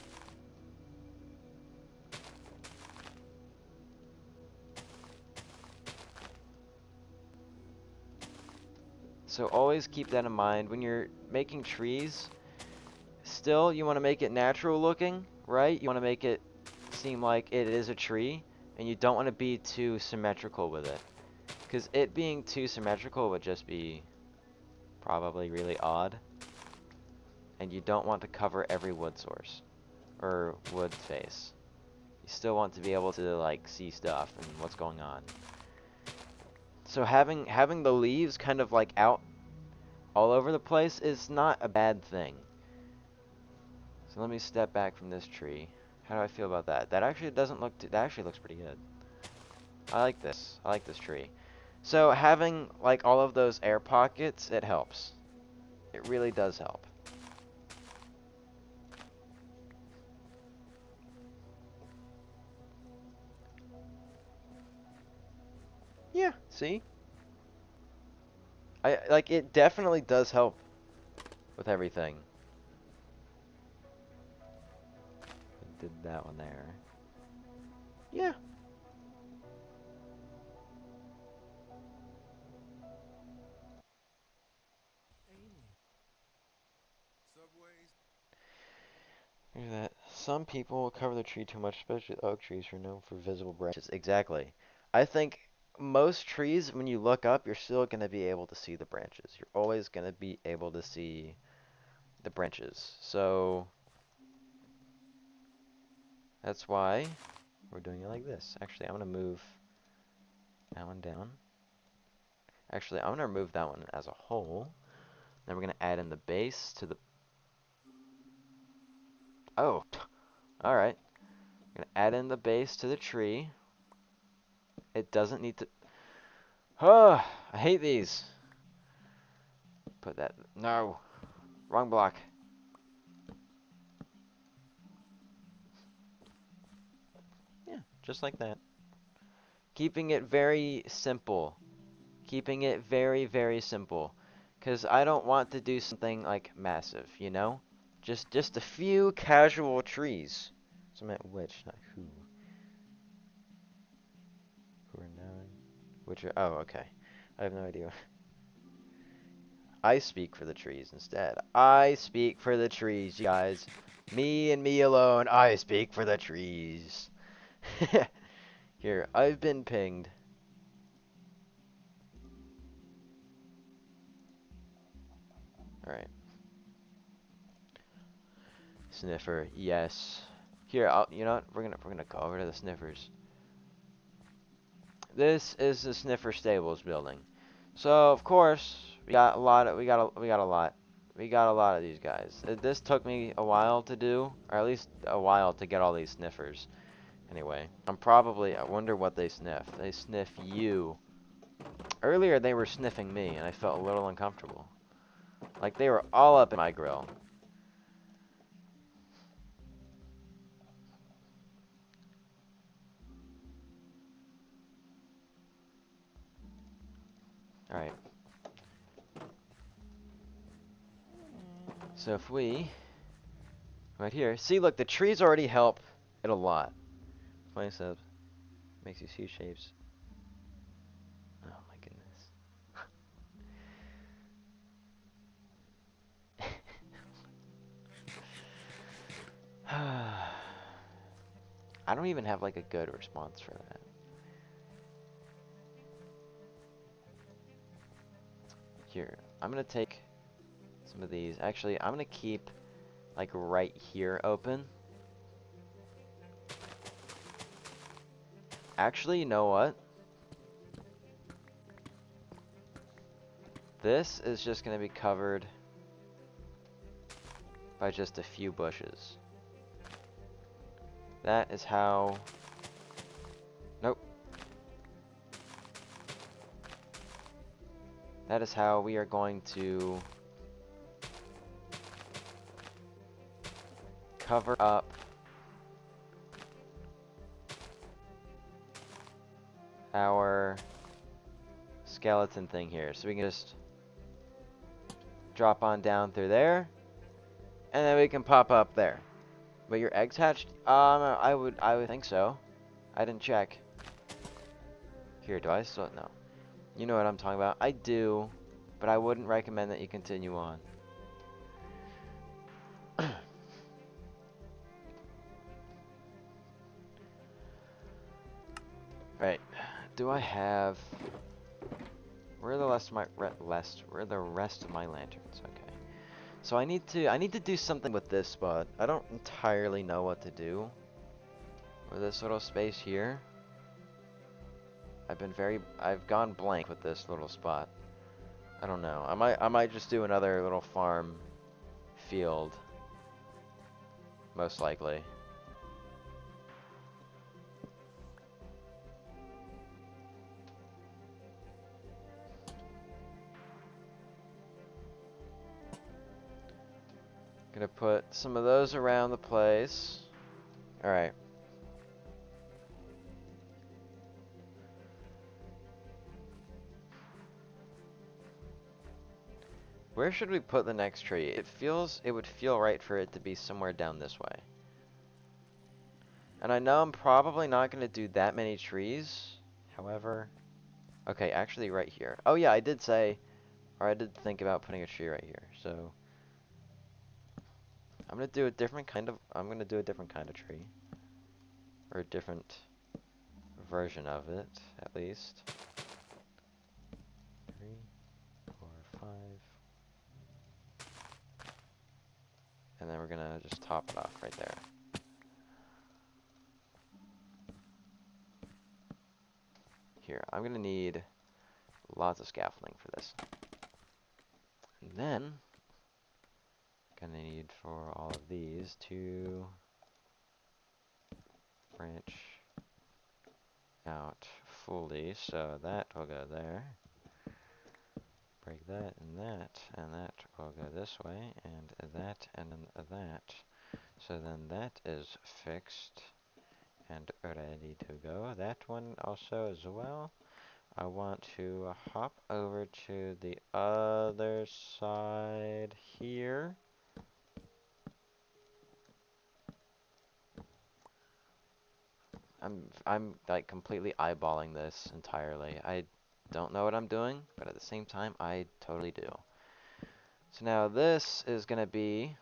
So always keep that in mind when you're making trees. Still, you want to make it natural looking, right? You want to make it seem like it is a tree, and you don't want to be too symmetrical with it. Because it being too symmetrical would just be probably really odd. And you don't want to cover every wood source. or wood face. You still want to be able to like see stuff and what's going on. So having the leaves kind of like out all over the place is not a bad thing. So let me step back from this tree. How do I feel about that? That actually doesn't look that actually looks pretty good. I like this. I like this tree. So having like all of those air pockets, it helps. It really does help. Yeah, see? I like it definitely does help with everything. Did that one there. Yeah. Look at that. Some people cover the tree too much, especially oak trees are known for visible branches. Exactly. I think most trees, when you look up, you're still going to be able to see the branches. You're always going to be able to see the branches. So that's why we're doing it like this. Actually, I'm going to move that one down. Actually, I'm going to remove that one as a whole. Then we're going to add in the base to the... Oh, all right. I'm going to add in the base to the tree. It doesn't need to... Oh, I hate these. Put that... No. Wrong block. Yeah, just like that. Keeping it very simple. Keeping it very, very simple. Because I don't want to do something, like, massive, you know? Just a few casual trees. So I meant which, not who. Who are known. Which are... Oh, okay. I have no idea. I speak for the trees instead. I speak for the trees, you guys. Me and me alone. I speak for the trees. Here, I've been pinged. Alright. Sniffer, yes. Here, you know what? We're gonna go over to the Sniffers. This is the Sniffer Stables building. So of course we got a lot of these guys. This took me a while to do, or at least a while to get all these Sniffers. Anyway, I wonder what they sniff. They sniff you. Earlier they were sniffing me, and I felt a little uncomfortable. Like they were all up in my grill. Alright. So if we... Right here. See, look, the trees already help it a lot. Funny stuff. Makes you see shapes. Oh my goodness. I don't even have like a good response for that. Here, I'm gonna take some of these. Actually, I'm gonna keep like right here open. Actually, you know what? This is just gonna be covered by just a few bushes. That is how... Nope. That is how we are going to cover up our skeleton thing here. So we can just drop on down through there, and then we can pop up there. But your eggs hatched? I would think so. I didn't check. Here, do I still? No. You know what I'm talking about. I do, but I wouldn't recommend that you continue on. Right. Do I have... Where are the rest of my lanterns? Okay. So I need to do something with this spot. I don't entirely know what to do with this little space here. I've gone blank with this little spot. I don't know. I might just do another little farm field. Most likely. Gonna put some of those around the place. Alright. Where should we put the next tree? It would feel right for it to be somewhere down this way. And I know I'm probably not gonna do that many trees. However, okay, actually right here. Oh yeah, I did think about putting a tree right here. So I'm gonna do a different kind of tree. Or a different version of it, at least. 3, 4, 5. And then we're gonna just top it off right there. Here, I'm gonna need lots of scaffolding for this. And then, gonna need for all of these to branch out fully, so that will go there. Break that, and that will go this way, and that, and then that. So then that is fixed and ready to go. That one also as well. I want to hop over to the other side here. I'm like completely eyeballing this entirely. I don't know what I'm doing, but at the same time, I totally do. So now this is gonna be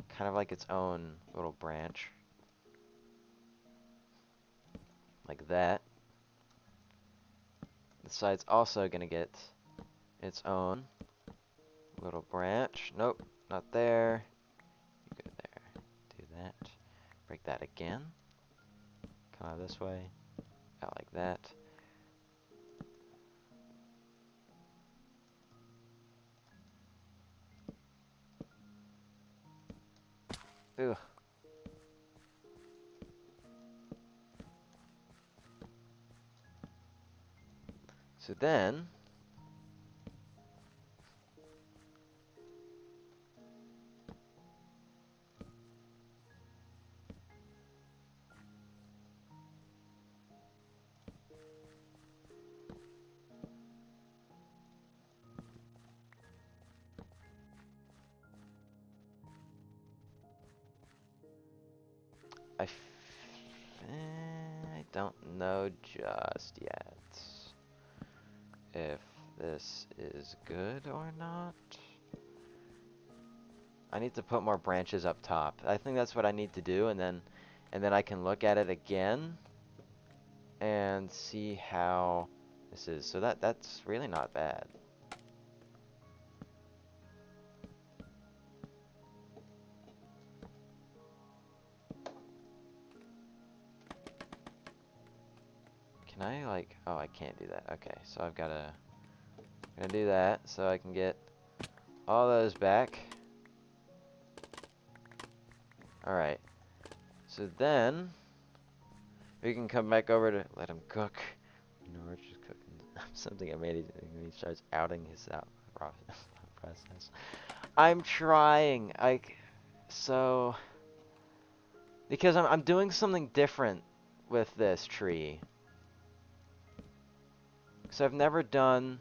kind of like its own little branch. Like that. The side's also gonna get its own little branch. Nope, not there. You go there. Do that. Break that again. Come out this way. Out like that. Ugh. So then, I don't know just yet if this is good or not. I need to put more branches up top. I think that's what I need to do, and then I can look at it again and see how this is. So that's really not bad. Can I like, oh, I can't do that. Okay, so I'm gonna do that so I can get all those back. Alright. So then we can come back over to let him cook. You know, we're just cooking something amazing. He starts outing his process. I'm trying. So because I'm doing something different with this tree. So I've never done.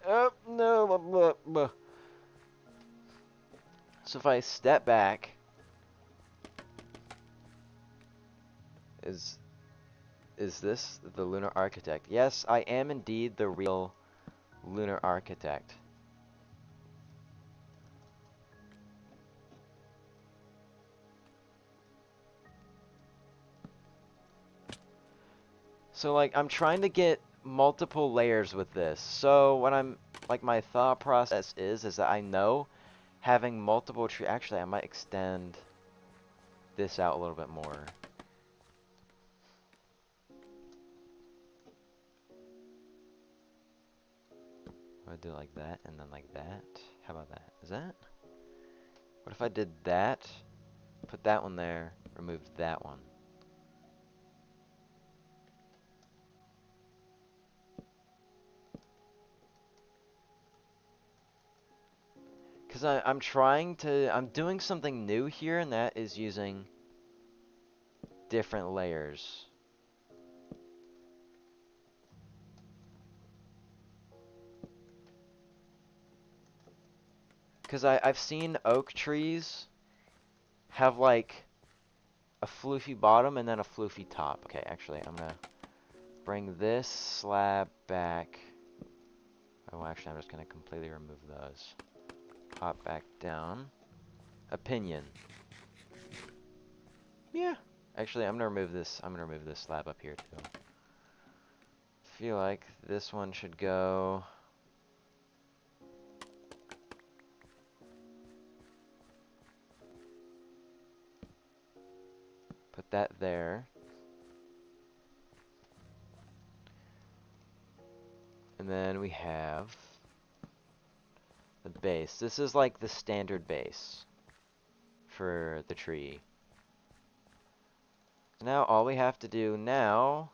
Oh no. So if I step back, is this the lunar architect? Yes, I am indeed the real lunar architect. So like I'm trying to get multiple layers with this. So what I'm like my thought process is that I know having multiple tree. Actually, I might extend this out a little bit more. I do like that and then like that. How about that? Is that? What if I did that? Put that one there. Removed that one. Because I'm doing something new here, and that is using different layers. Because I've seen oak trees have like a floofy bottom and then a floofy top. Okay, actually, I'm gonna bring this slab back. Oh, actually, I'm just gonna completely remove those. Pop back down. Opinion. Yeah. Actually, I'm gonna remove this. I'm gonna remove this slab up here too. Feel like this one should go. Put that there. And then we have the base. This is like the standard base for the tree. Now all we have to do now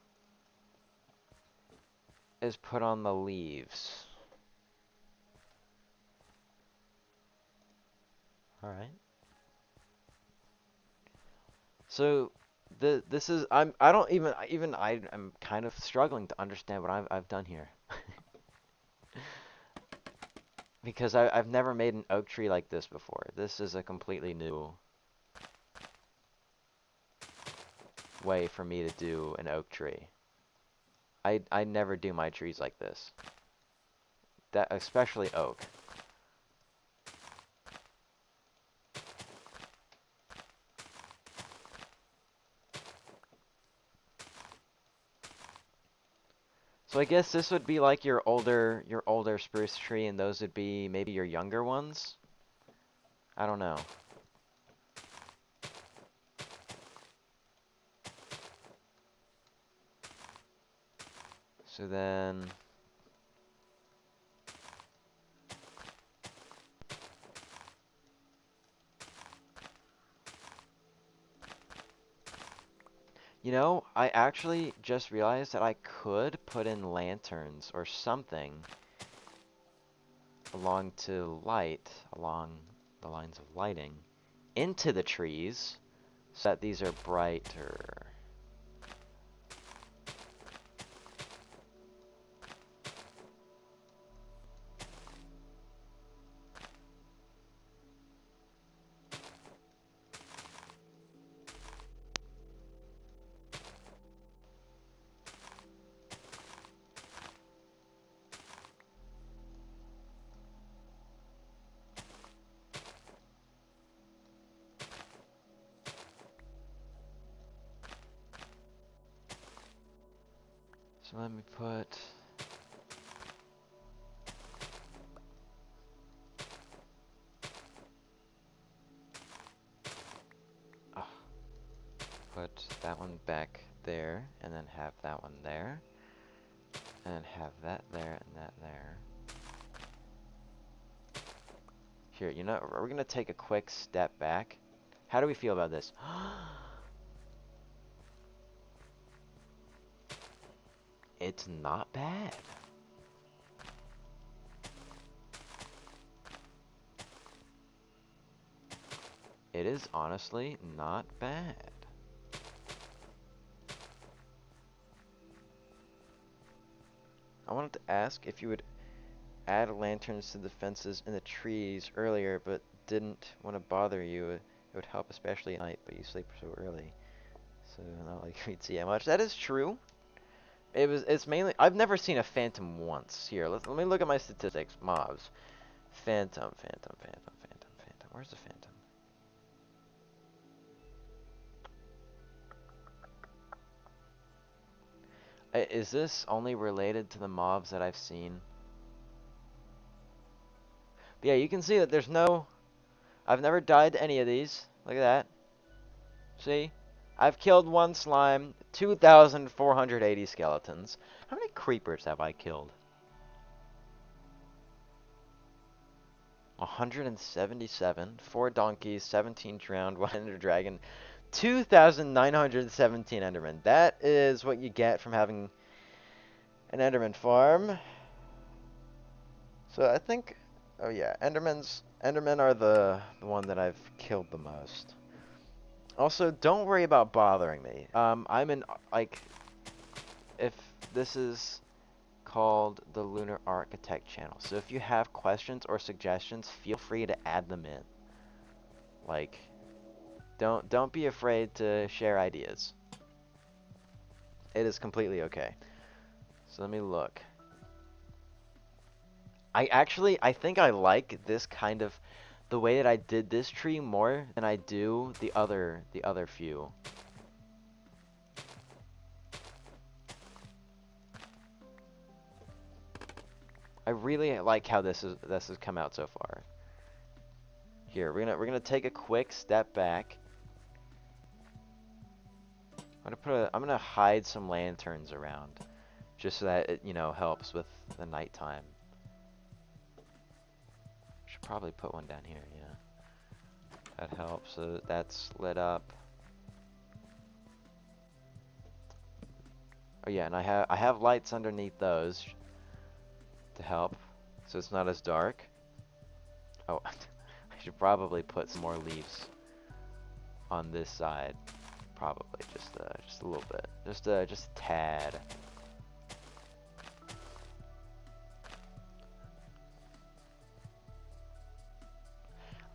is put on the leaves. Alright. So this is I don't even I'm kind of struggling to understand what I've done here. Because I've never made an oak tree like this before. This is a completely new way for me to do an oak tree. I never do my trees like this. That especially oak. So I guess this would be like your older spruce tree, and those would be maybe your younger ones? I don't know. So then you know, I actually just realized that I could put in lanterns or something along the lines of lighting into the trees so that these are brighter. So let me put put that one back there, and then have that one there, and have that there and that there. Here, you know, we're gonna take a quick step back. How do we feel about this? It's not bad. It is honestly not bad. I wanted to ask if you would add lanterns to the fences and the trees earlier, but didn't want to bother you. It would help especially at night, but you sleep so early. So not like we'd see how much. That is true. It's mainly I've never seen a phantom once. Here, let me look at my statistics. Mobs. Phantom. Where's the phantom? Is this only related to the mobs that I've seen? But yeah, you can see that there's no... I've never died to any of these. Look at that. See? I've killed one slime, 2,480 skeletons. How many creepers have I killed? 177, 4 donkeys, 17 drowned, 1 ender dragon, 2,917 endermen. That is what you get from having an enderman farm. So I think, oh yeah, endermen are the one that I've killed the most. Also, don't worry about bothering me. I'm in, like, if this is called the Lunar Architect channel. So if you have questions or suggestions, feel free to add them in. Like, don't be afraid to share ideas. It is completely okay. So let me look. I think I like this kind of, the way that I did this tree more than I do the other few. I really like how this has come out so far. Here, we're gonna take a quick step back. I'm gonna hide some lanterns around, just so that it, you know, helps with the nighttime. Should probably put one down here, yeah. That helps, so that's lit up. Oh yeah, and I have lights underneath those to help, so it's not as dark. Oh, I should probably put some more leaves on this side. Probably just a little bit, just a tad.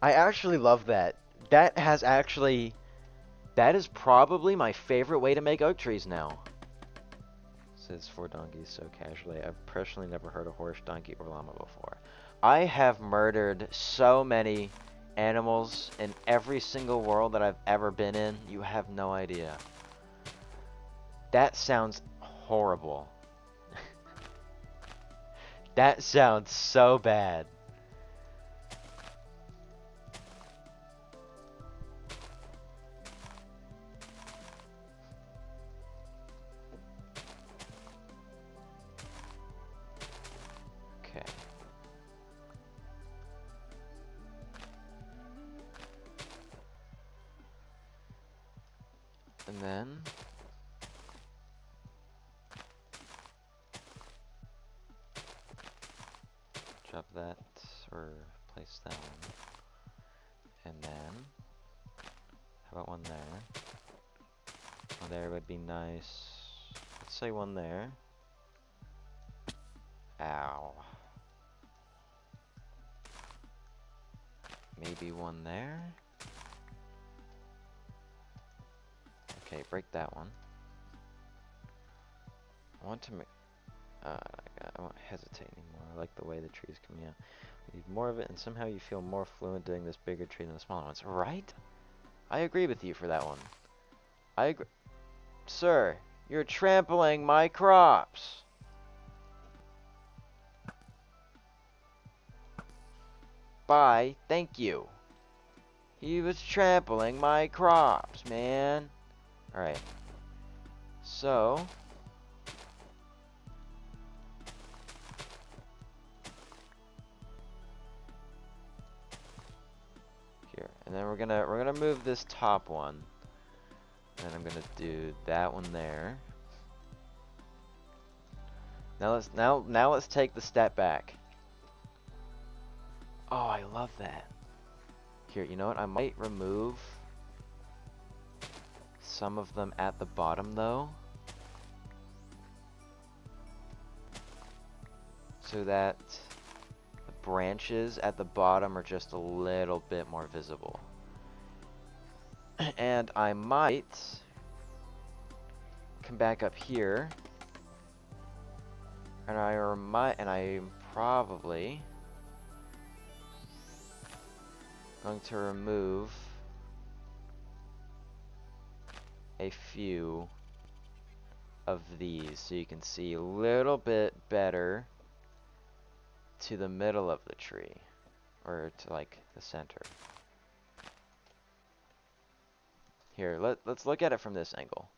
I actually love that. That is probably my favorite way to make oak trees now. Says 4 donkeys so casually. I've personally never heard a horse, donkey, or llama before. I have murdered so many animals in every single world that I've ever been in. You have no idea. That sounds horrible. That sounds so bad. Okay. And then drop that, or place that one. And then, how about one there? One there would be nice. Let's say one there. Ow. Maybe one there. Okay, break that one. I want to make... I won't hesitate anymore. I like the way the tree's coming out. You need more of it, and somehow you feel more fluent doing this bigger tree than the smaller ones. Right? I agree with you for that one. I agree. Sir, you're trampling my crops. Bye. Thank you. He was trampling my crops, man. Alright. So... here. And then we're gonna move this top one. And I'm gonna do that one there. Now let's take the step back. Oh, I love that. Here, you know what? I might remove some of them at the bottom though, so that the branches at the bottom are just a little bit more visible. And I might come back up here, and I'm probably going to remove a few of these so you can see a little bit better to the middle of the tree, or to like the center. Here, let's look at it from this angle.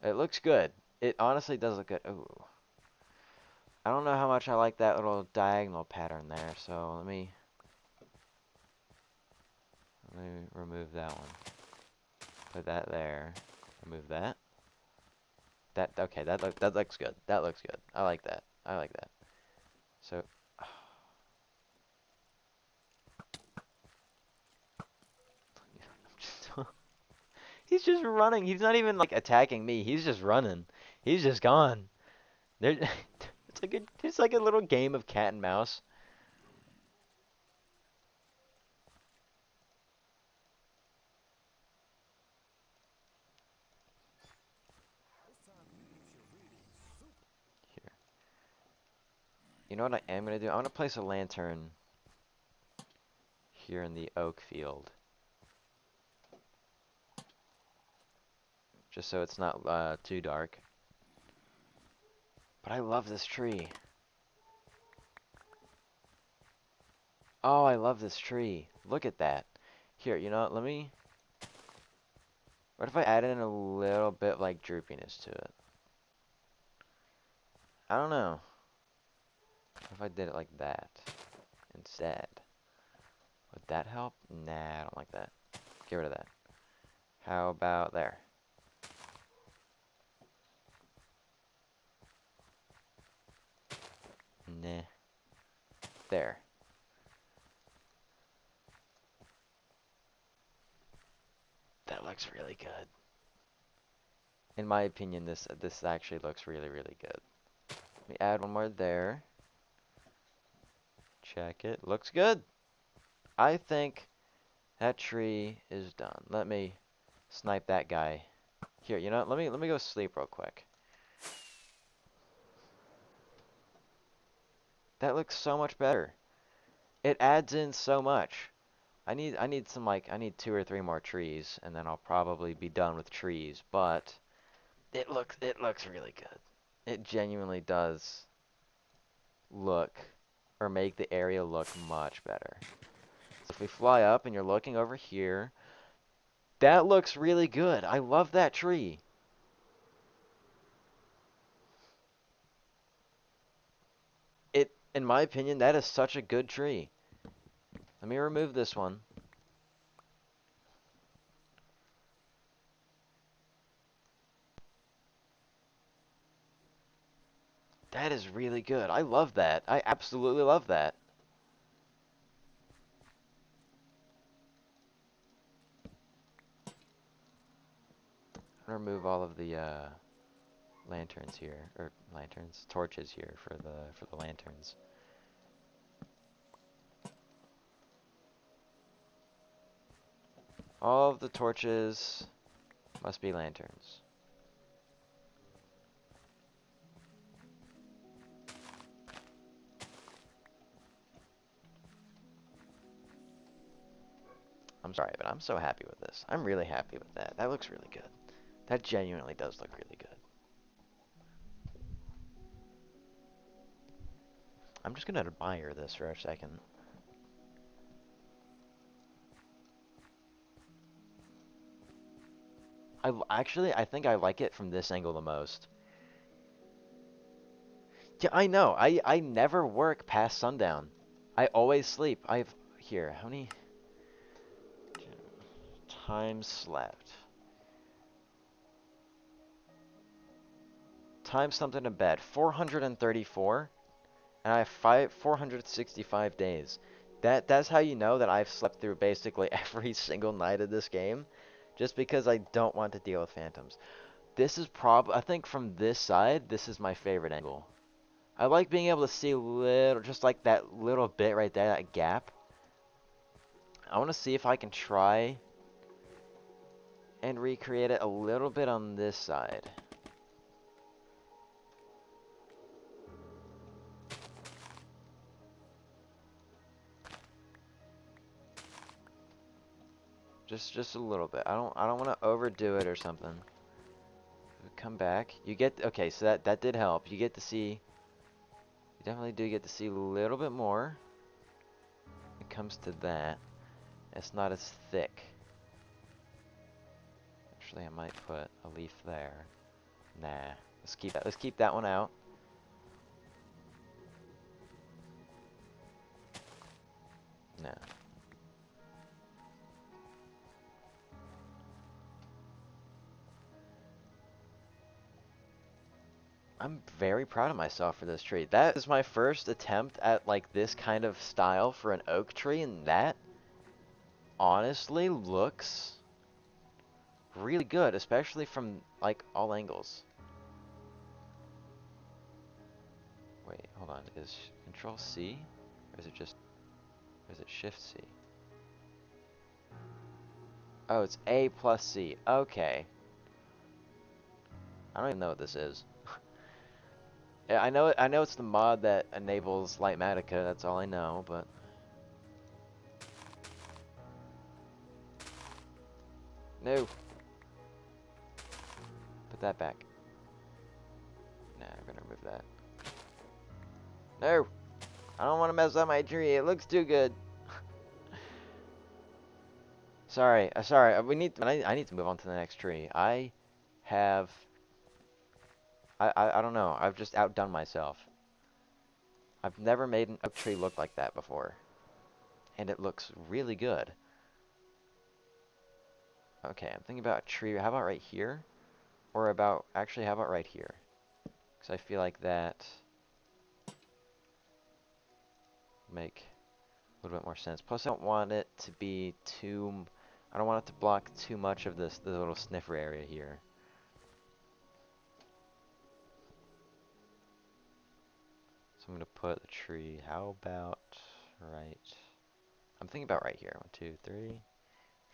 It looks good. It honestly does look good. Ooh. I don't know how much I like that little diagonal pattern there, so let me remove that one. Put that there. Remove that. Okay, that looks good. That looks good. I like that. I like that. So he's just running. He's not even like attacking me. He's just running. He's just gone. There it's like a little game of cat and mouse. Here. You know what I am gonna do? I'm gonna place a lantern here in the oak field. Just so it's not too dark. But I love this tree. Oh, I love this tree. Look at that. Here, you know what? Let me... What if I added in a little bit like droopiness to it? I don't know. What if I did it like that instead? Would that help? Nah, I don't like that. Get rid of that. How about there? Nah. There. That looks really good. In my opinion, this actually looks really, really good. Let me add one more there. Check it. Looks good. I think that tree is done. Let me snipe that guy. Here, you know what? Let me go sleep real quick. That looks so much better. It adds in so much. I need some like I need 2 or 3 more trees and then I'll probably be done with trees, but it looks really good. It genuinely does look or make the area look much better. So if we fly up and you're looking over here, that looks really good. I love that tree. In my opinion, that is such a good tree. Let me remove this one. That is really good. I love that. I absolutely love that. I'm gonna remove all of the lanterns here, or torches here for the lanterns. All of the torches must be lanterns. I'm sorry, but I'm so happy with this. I'm really happy with that. That looks really good. That genuinely does look really good. I'm just gonna admire this for a second. I think I like it from this angle the most. Yeah, I know. I never work past sundown. I always sleep. Here, how many times slept? Times something in bed. 434, and I have 465 days. That's how you know that I've slept through basically every single night of this game, just because I don't want to deal with phantoms. This is I think from this side, this is my favorite angle. I like being able to see just like that little bit right there, that gap. I want to see if I can try and recreate it a little bit on this side. Just a little bit. I don't want to overdo it or something. come back. You get, okay, so that did help. You get to see, you definitely do get to see a little bit more. When it comes to that, it's not as thick. Actually, I might put a leaf there. Nah, let's keep that one out. Nah. I'm very proud of myself for this tree. That is my first attempt at like this kind of style for an oak tree, and that honestly looks really good, especially from like all angles. Wait, hold on. Is Control C, or is it just, or is it Shift C? Oh, it's A plus C. Okay. I don't even know what this is. Yeah, I know it's the mod that enables Lightmatica. That's all I know, but no. Put that back. Nah, I'm gonna remove that. No. I don't want to mess up my tree. It looks too good. Sorry. Sorry. I need to move on to the next tree. I have. I don't know. I've just outdone myself. I've never made an oak tree look like that before, and it looks really good. Okay, I'm thinking about a tree. How about right here, or about actually? How about right here? Because I feel like that make a little bit more sense. Plus, I don't want it to be too. I don't want it to block too much of the little sniffer area here. So I'm gonna put the tree. How about right? I'm thinking about right here. 1, 2, 3,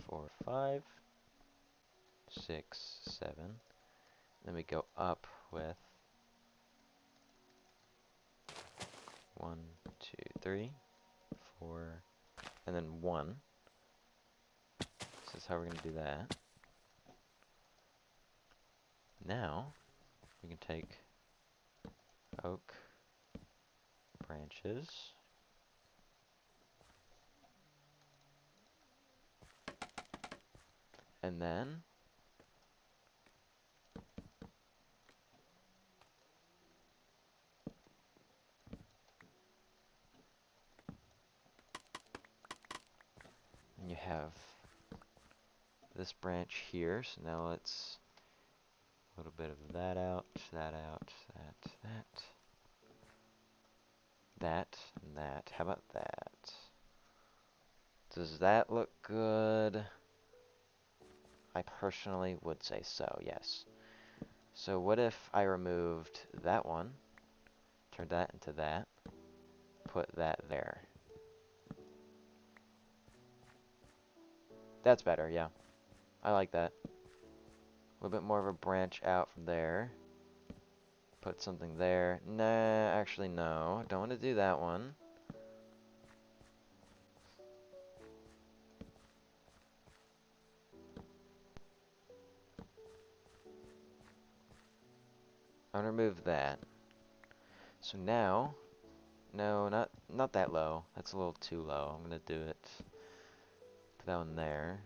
4, 5, 6, 7. Then we go up with 1, 2, 3, 4, and then 1. This is how we're gonna do that. Now we can take oak branches. And then you have this branch here. So now let's a little bit of that out, that out, that, and that. How about that? Does that look good? I personally would say so, yes. So what if I removed that one, turned that into that, put that there? That's better, yeah. I like that. A little bit more of a branch out from there. Put something there. Nah, actually no. Don't want to do that one. I'm gonna remove that. So now, no, not that low. That's a little too low. I'm gonna do it. Put that one there.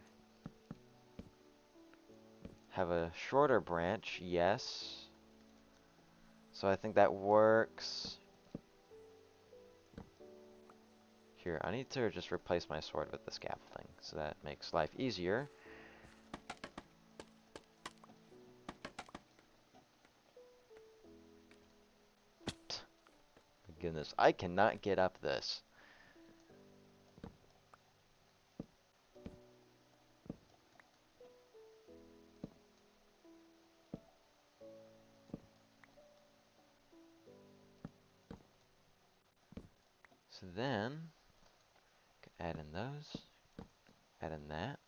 Have a shorter branch, yes. So I think that works. Here, I need to just replace my sword with the scaffolding, so that makes life easier. My goodness, I cannot get up this. So then, add in those, add in that,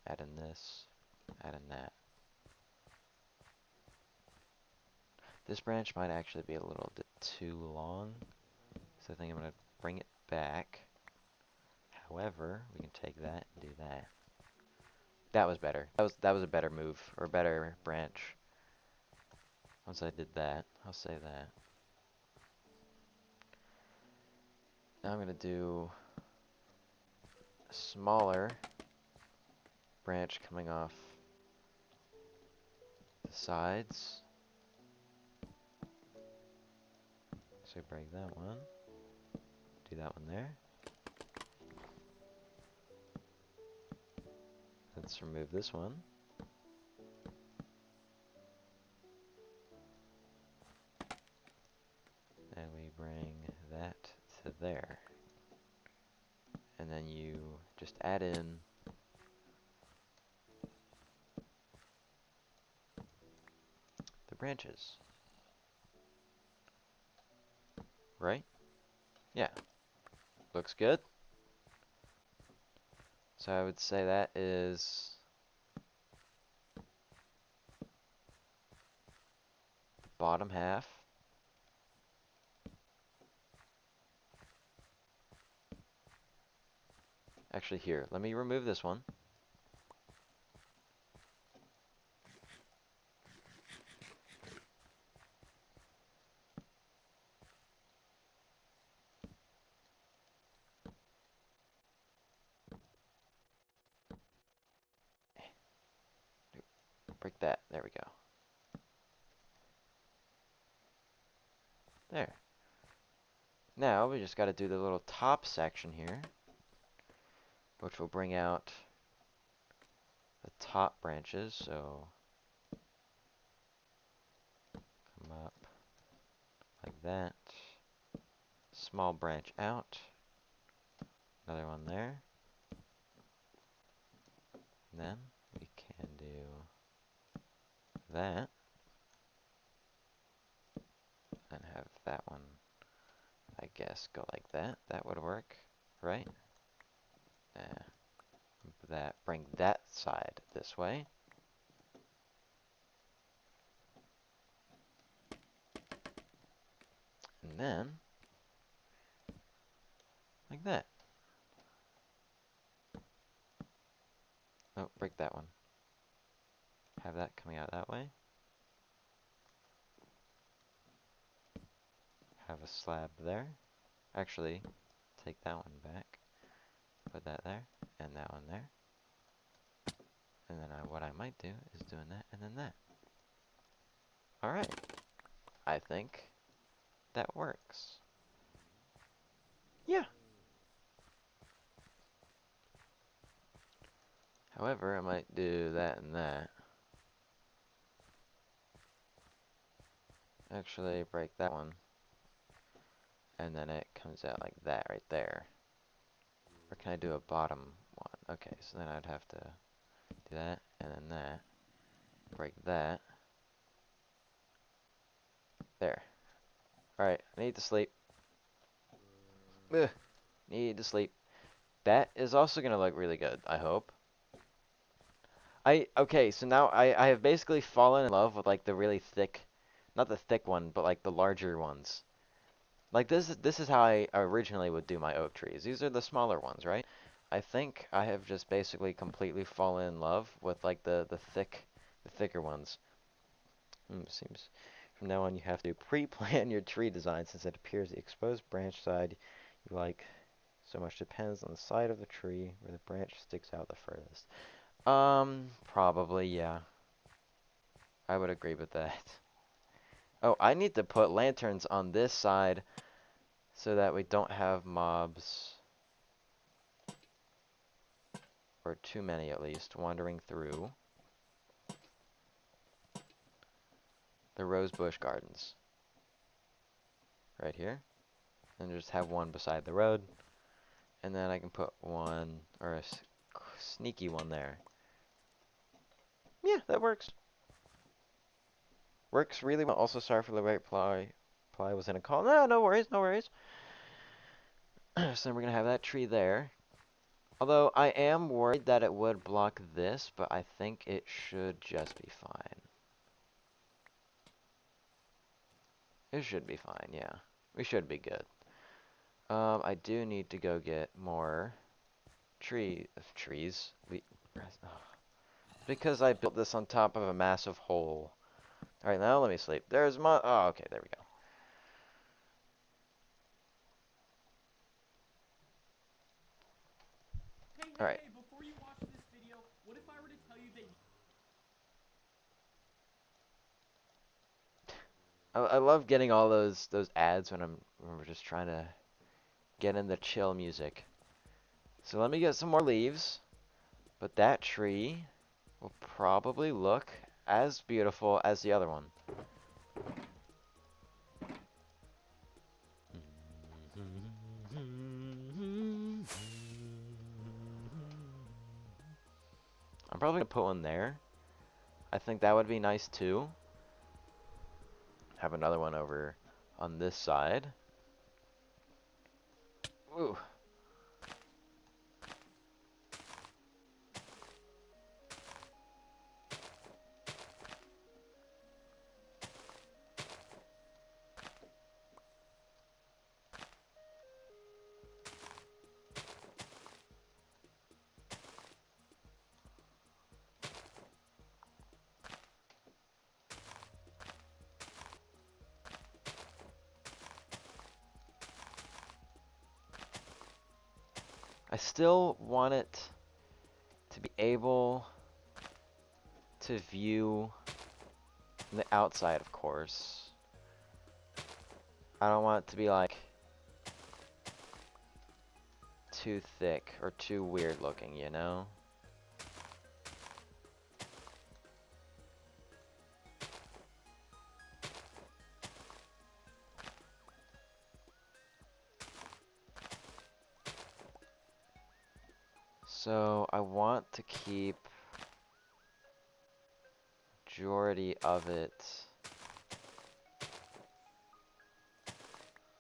add in this, add in that. This branch might actually be a little bit too long, so I think I'm going to bring it back. However, we can take that and do that. That was better. That was a better move, or better branch. Once I did that, I'll say that. Now I'm gonna do a smaller branch coming off the sides. So break that one. Do that one there. Let's remove this one. And we bring that to there. And then you just add in the branches. Right? Yeah. Looks good. So I would say that is the bottom half. Actually, here, let me remove this one. Break that. There we go. There. Now we just got to do the little top section here, which will bring out the top branches. So come up like that. Small branch out. Another one there. And then we can do that. And have that one, I guess, go like that. That would work, right? That, bring that side this way. And then, like that. Oh, break that one. Have that coming out that way. Have a slab there. Actually, take that one back. Put that there, and that one there. And then what I might do is doing that, and then that. Alright. I think that works. Yeah. However, I might do that and that. Actually, break that one. And then it comes out like that right there. Or can I do a bottom one? Okay, so then I'd have to do that, and then that. Break that. There. Alright, I need to sleep. Ugh, need to sleep. That is also going to look really good, I hope. Okay, so now I have basically fallen in love with like the really thick, not the thick one, but like the larger ones. Like this is how I originally would do my oak trees. These are the smaller ones, right? I think I have just basically completely fallen in love with like the thicker ones. Seems from now on you have to pre-plan your tree design since it appears the exposed branch side you like so much depends on the side of the tree where the branch sticks out the furthest. Probably, yeah. I would agree with that. Oh, I need to put lanterns on this side so that we don't have mobs, or too many at least, wandering through the rosebush gardens. Right here. And just have one beside the road. And then I can put one, or a sneaky one there. Yeah, that works. Works really well. Also, sorry for the right ply. Ply was in a call. No, no worries, no worries. So then we're going to have that tree there. Although I am worried that it would block this, but I think it should just be fine. It should be fine, yeah. We should be good. I do need to go get more trees. Oh. Because I built this on top of a massive hole. Alright, now let me sleep. There's my... Oh, okay, there we go. Alright. Hey, before you watch this video, what if I were to tell you that... I love getting all those ads when we're just trying to get in the chill music. So let me get some more leaves. But that tree will probably look as beautiful as the other one. I'm probably gonna put one there. I think that would be nice too. Have another one over on this side. Ooh. I still want it to be able to view the outside, of course. I don't want it to be like too thick or too weird looking, you know? So I want to keep majority of it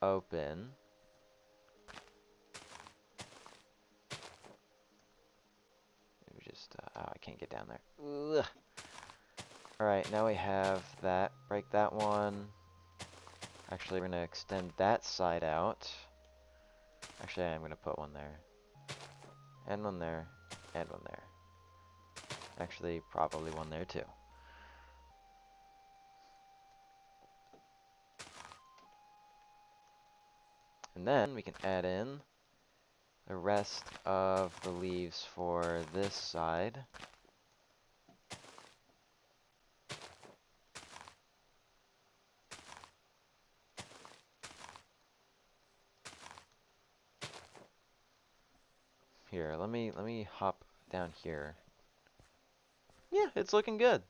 open. Maybe just, oh, I can't get down there. Ugh. Alright, now we have that. Break that one. Actually, we're going to extend that side out. Actually, I'm going to put one there. And one there. And one there. Actually, probably one there too. And then we can add in the rest of the leaves for this side. Here, let me hop down here. Yeah, it's looking good.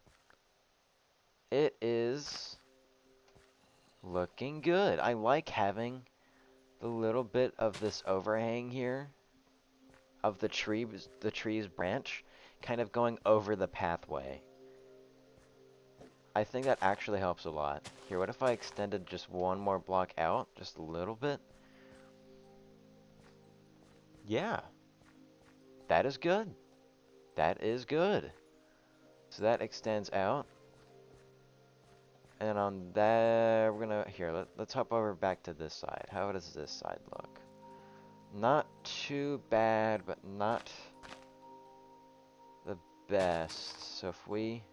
It is looking good. I like having the little bit of this overhang here of the tree's branch kind of going over the pathway. I think that actually helps a lot. Here, what if I extended just one more block out, just a little bit? Yeah. That is good. That is good. So that extends out. And on that, we're gonna, here, let's hop over back to this side. How does this side look? Not too bad, but not the best. So if we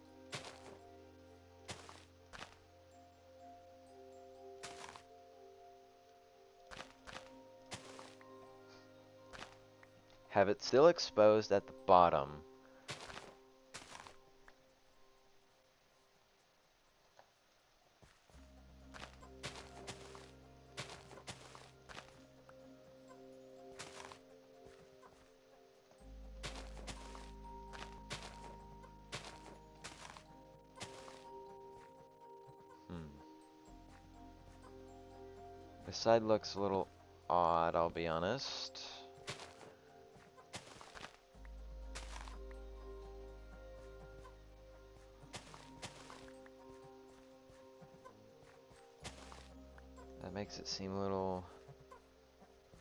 have it still exposed at the bottom, this side looks a little odd, I'll be honest. That makes it seem a little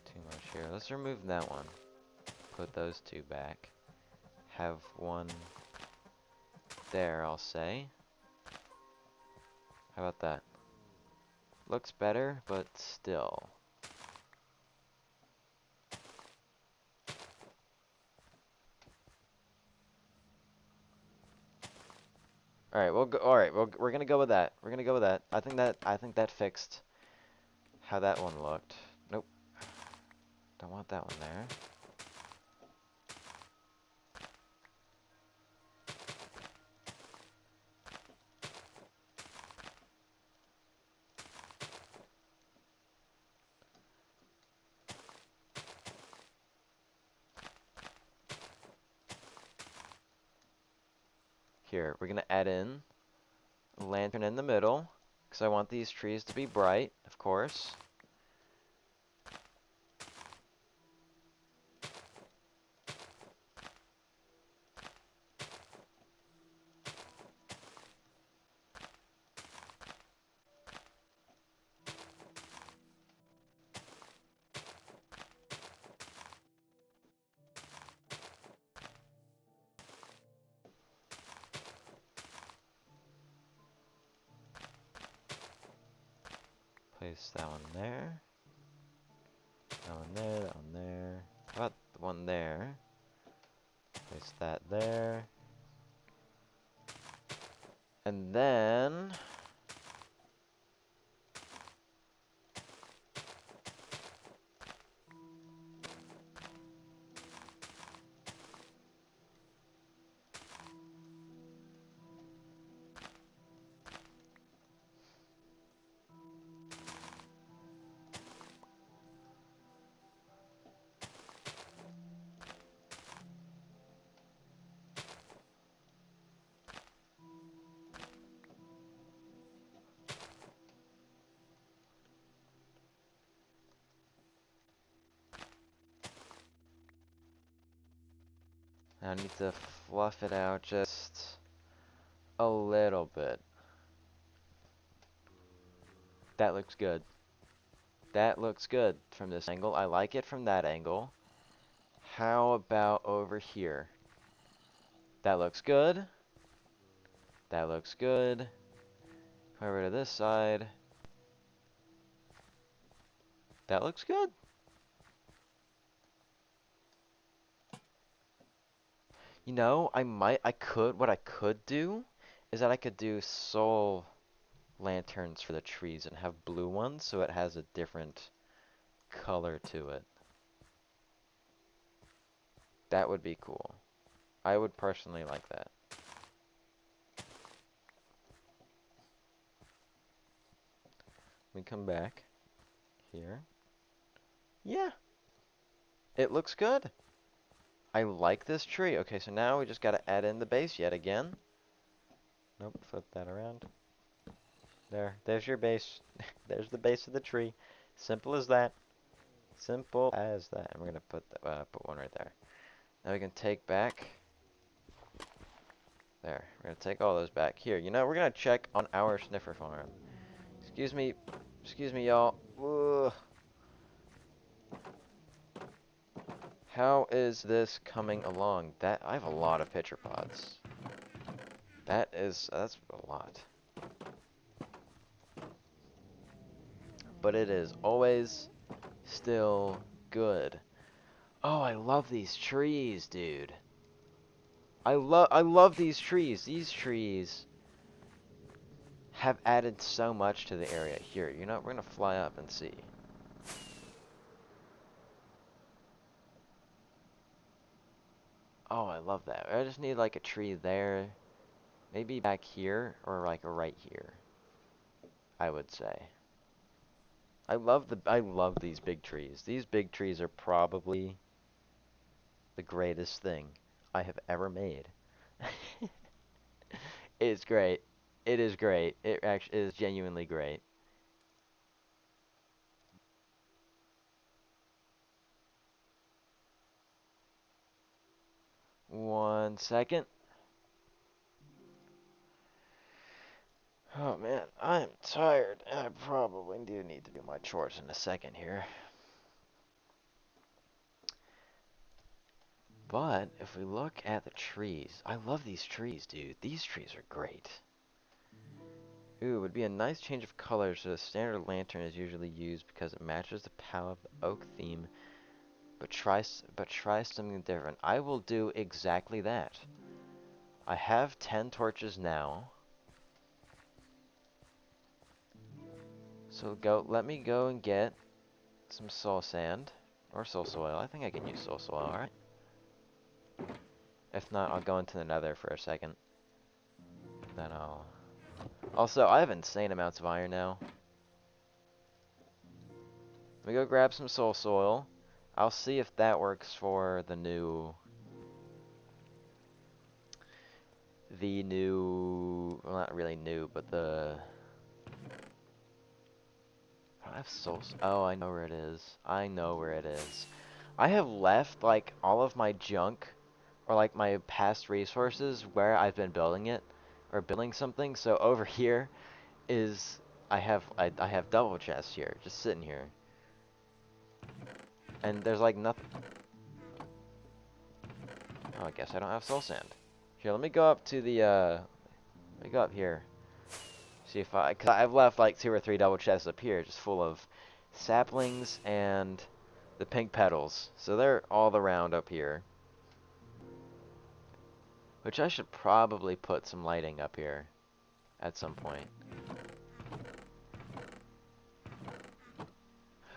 too much here. Let's remove that one. Put those two back. Have one there, I'll say. How about that? Looks better, but still. All right, we'll go. All right, we're gonna go with that. We're gonna go with that. I think that fixed how that one looked. Nope, don't want that one there. Here, we're gonna add in a lantern in the middle, because I want these trees to be bright, of course. Place that one there. That one there, that one there. How about the one there? Place that there. And then... I need to fluff it out just a little bit. That looks good. That looks good from this angle. I like it from that angle. How about over here? That looks good. That looks good. Come over to this side. That looks good. You know, what I could do is that I could do soul lanterns for the trees and have blue ones so it has a different color to it. That would be cool. I would personally like that. We come back here. Yeah, it looks good. I like this tree. Okay, so now we just gotta add in the base yet again. Nope, flip that around. There's your base. There's the base of the tree. Simple as that. Simple as that. And we're gonna put one right there. Now we can take back. There. We're gonna take all those back. Here, you know, we're gonna check on our sniffer farm. Excuse me, y'all. How is this coming along? I have a lot of pitcher pods. That's a lot. But it is always still good. Oh, I love these trees, dude. I love these trees. These trees have added so much to the area. Here, you know, we're gonna fly up and see. Oh, I love that. I just need like a tree there. Maybe back here or like right here, I would say. I love these big trees. These big trees are probably the greatest thing I have ever made. It's great. It is great. It actually is genuinely great. One second. Oh man, I'm tired. I probably do need to do my chores in a second here. But if we look at the trees, I love these trees, dude. These trees are great. Ooh, would be a nice change of color so the standard lantern is usually used because it matches the palette of the oak theme, but try something different. I will do exactly that. I have 10 torches now. Let me go and get some soul sand. Or soul soil. I think I can use soul soil, alright? If not, I'll go into the nether for a second. Then I'll... Also, I have insane amounts of iron now. Let me go grab some soul soil. I'll see if that works for the new... Well, not really new, but the... I don't have soul... Oh, I know where it is. I know where it is. I have left, like, all of my junk, or, like, my past resources where I've been building it, or building something. So over here is... I have double chests here, just sitting here. And there's, like, nothing... Oh, I guess I don't have soul sand. Here, let me go up to the, let me go up here. See if cause I've left like 2 or 3 double chests up here, just full of saplings and the pink petals. So they're all around up here. Which I should probably put some lighting up here at some point.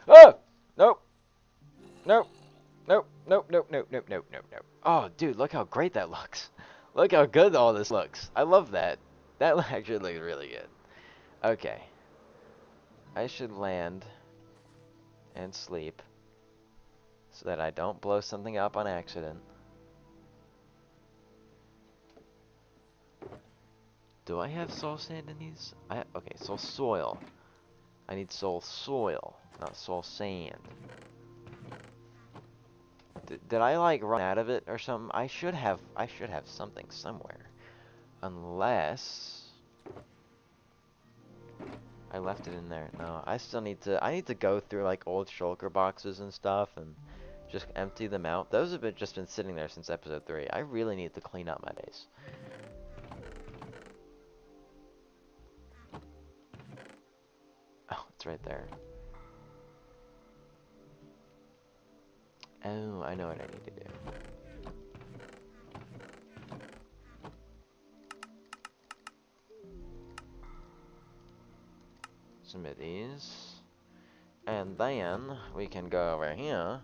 Oh! Nope! Nope! Nope, nope, nope, nope, nope, nope, nope, nope. Oh, dude, look how great that looks. Look how good all this looks. I love that. That actually looks really good. Okay. I should land and sleep so that I don't blow something up on accident. Do I have soul sand in these? Okay, soul soil. I need soul soil, not soul sand. Did I like run out of it or something? I should have something somewhere. Unless I left it in there. No, I need to go through like old shulker boxes and stuff and just empty them out. Those have just been sitting there since episode 3. I really need to clean up my base. Oh, it's right there. Oh, I know what I need to do. Some of these. And then we can go over here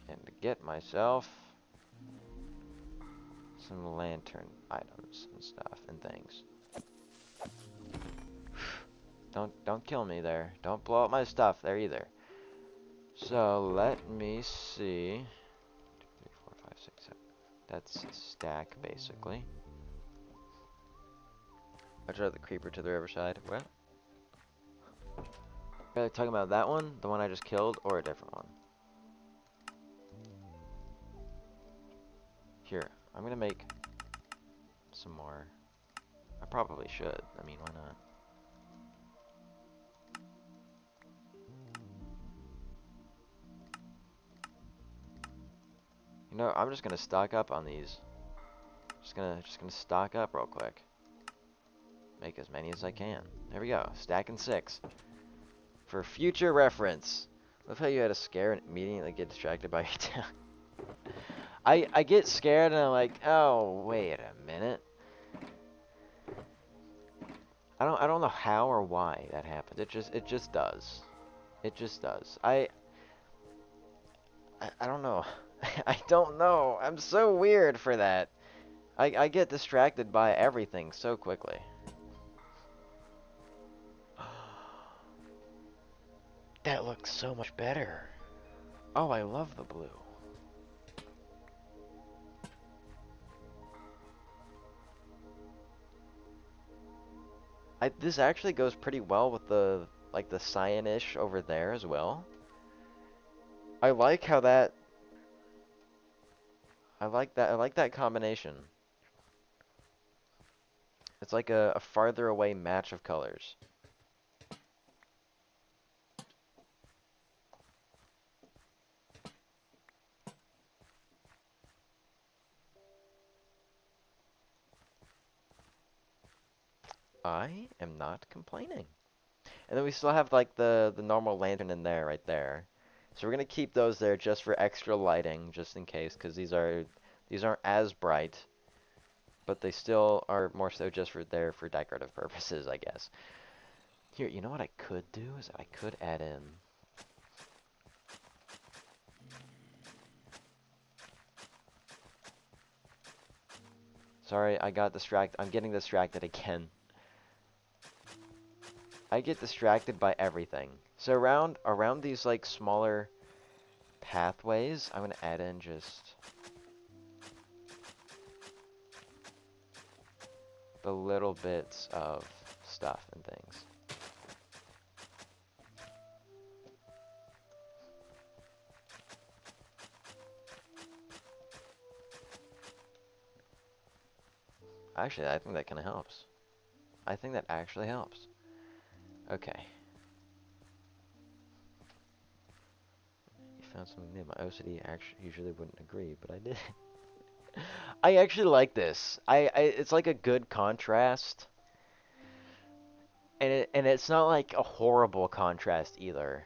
and get myself some lantern items and stuff and things. Don't kill me there. Don't blow up my stuff there either. So let me see. 2, 3, 4, 5, 6, 7. That's a stack basically. I drove the creeper to the riverside. Well, are you talking about that one, the one I just killed, or a different one? Here, I'm gonna make some more. I probably should. I mean, why not? You know, I'm just gonna stock up on these. Just gonna stock up real quick. Make as many as I can. There we go. Stacking 6. For future reference. Love how you had a scare and immediately get distracted by your town. I get scared and I'm like, oh wait a minute. I don't know how or why that happens. It just does. It just does. I don't know. I don't know. I'm so weird for that. I get distracted by everything so quickly. That looks so much better. Oh, I love the blue. This actually goes pretty well with the like the cyanish over there as well. I like how that. I like that combination. It's like a farther away match of colors. I am not complaining. And then we still have like the normal lantern in there, right there. So we're gonna keep those there just for extra lighting, just in case, because these aren't as bright, but they still are more so just for decorative purposes, I guess. Here, you know what I could do is I could add in. Sorry, I got distracted. I'm getting distracted again. I get distracted by everything. So around these like smaller pathways, I'm gonna add in just the little bits of stuff and things. Actually, I think that kind of helps. I think that actually helps. Okay. You found something new. My OCD actually usually wouldn't agree, but I did. I actually like this. It's like a good contrast, and it's not like a horrible contrast either.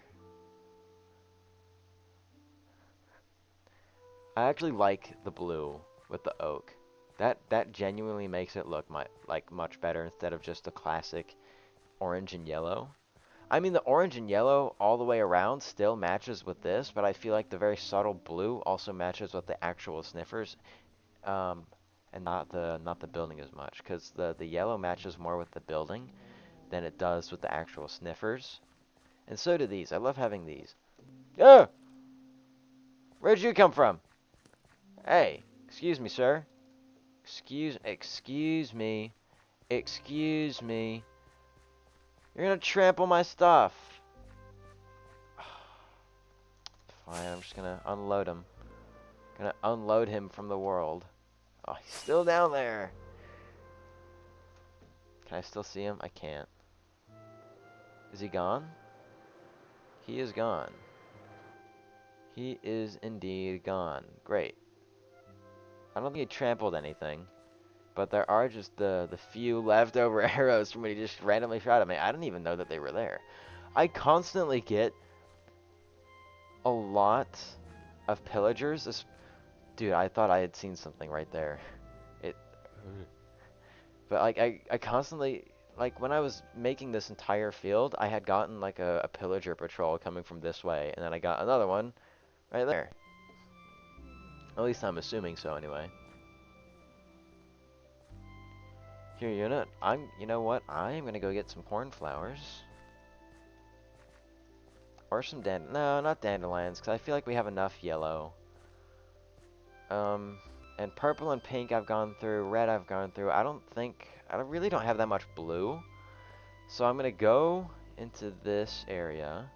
I actually like the blue with the oak. That genuinely makes it look much better instead of just the classic orange and yellow. I mean, the orange and yellow all the way around still matches with this, but I feel like the very subtle blue also matches with the actual sniffers, and not the building as much, because the yellow matches more with the building than it does with the actual sniffers. And so do these. I love having these. Oh! Where'd you come from? Hey, excuse me, sir. Excuse me. Excuse me. You're gonna trample my stuff. Fine, I'm just gonna unload him. Gonna unload him from the world. Oh, he's still down there. Can I still see him? I can't. Is he gone? He is gone. He is indeed gone. Great. I don't think he trampled anything, but there are just the few leftover arrows from when he just randomly shot at me. I didn't even know that they were there. I constantly get a lot of pillagers. Dude, I thought I had seen something right there. It, but like I constantly, like when I was making this entire field, I had gotten like a pillager patrol coming from this way, and then I got another one right there. At least I'm assuming so anyway. Here, unit. You know what? I'm gonna go get some cornflowers. Or some no, not dandelions, because I feel like we have enough yellow. And purple and pink I've gone through, red I've gone through. I really don't have that much blue. So I'm gonna go into this area,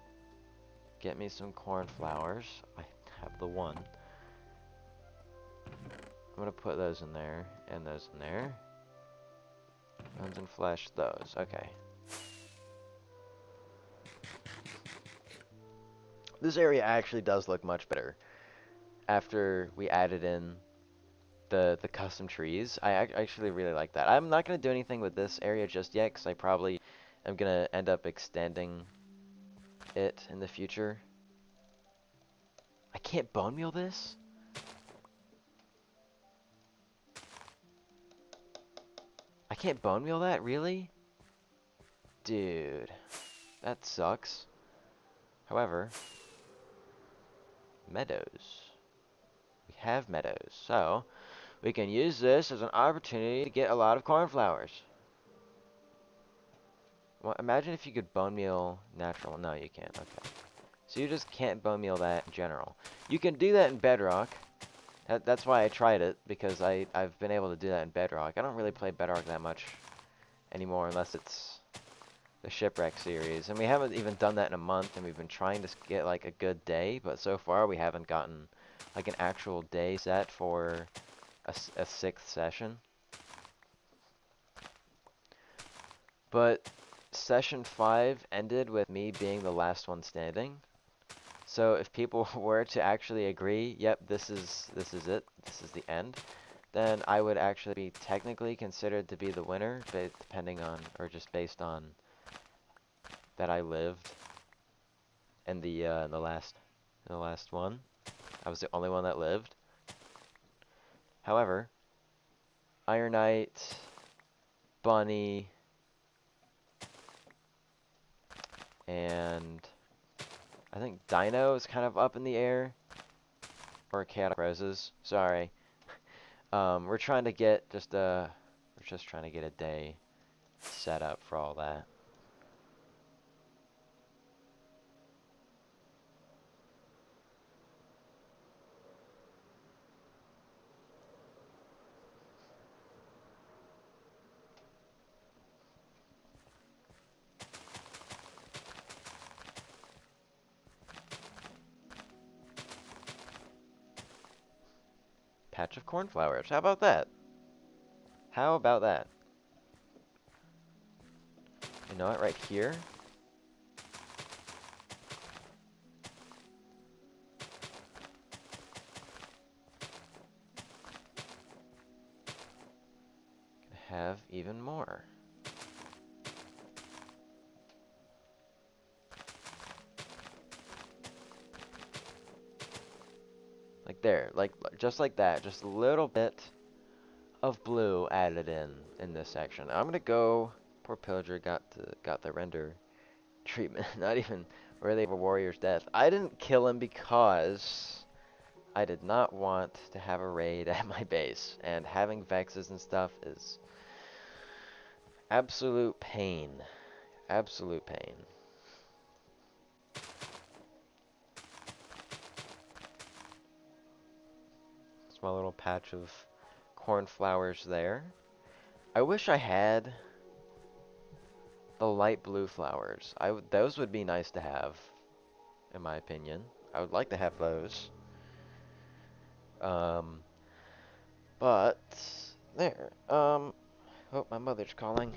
get me some cornflowers. I have the one. I'm gonna put those in there, and those in there. Bones and flesh, those. Okay. This area actually does look much better after we added in the custom trees. I actually really like that. I'm not going to do anything with this area just yet, because I probably am going to end up extending it in the future. I can't bone meal this? I can't bone meal that? Really? Dude. That sucks. However, meadows. We have meadows, so we can use this as an opportunity to get a lot of cornflowers. Well, imagine if you could bone meal natural. No, you can't. Okay. So you just can't bone meal that in general. You can do that in Bedrock. That's why I tried it, because I've been able to do that in Bedrock. I don't really play Bedrock that much anymore unless it's the Shipwreck series. And we haven't even done that in a month, and we've been trying to get like a good day, but so far we haven't gotten like an actual day set for a sixth session. But session 5 ended with me being the last one standing. So if people were to actually agree, yep, this is it, this is the end, then I would actually be technically considered to be the winner, but depending on, or just based on that I lived in the last one. I was the only one that lived. However, Iron Knight, Bunny, and I think Dino is kind of up in the air. Or Chaotic Roses. Sorry. We're trying to get we're just trying to get a day set up for all that. Patch of cornflowers. How about that? How about that? You know what? Right here. Have even more. Like there, like just like that, just a little bit of blue added in this section. I'm gonna go. Poor Pillager got the render treatment. Not even really of a warrior's death. I didn't kill him because I did not want to have a raid at my base, and having vexes and stuff is absolute pain. Absolute pain. It's my little patch of cornflowers there. I wish I had the light blue flowers. Those would be nice to have, in my opinion. I would like to have those. But there. Oh, my mother's calling.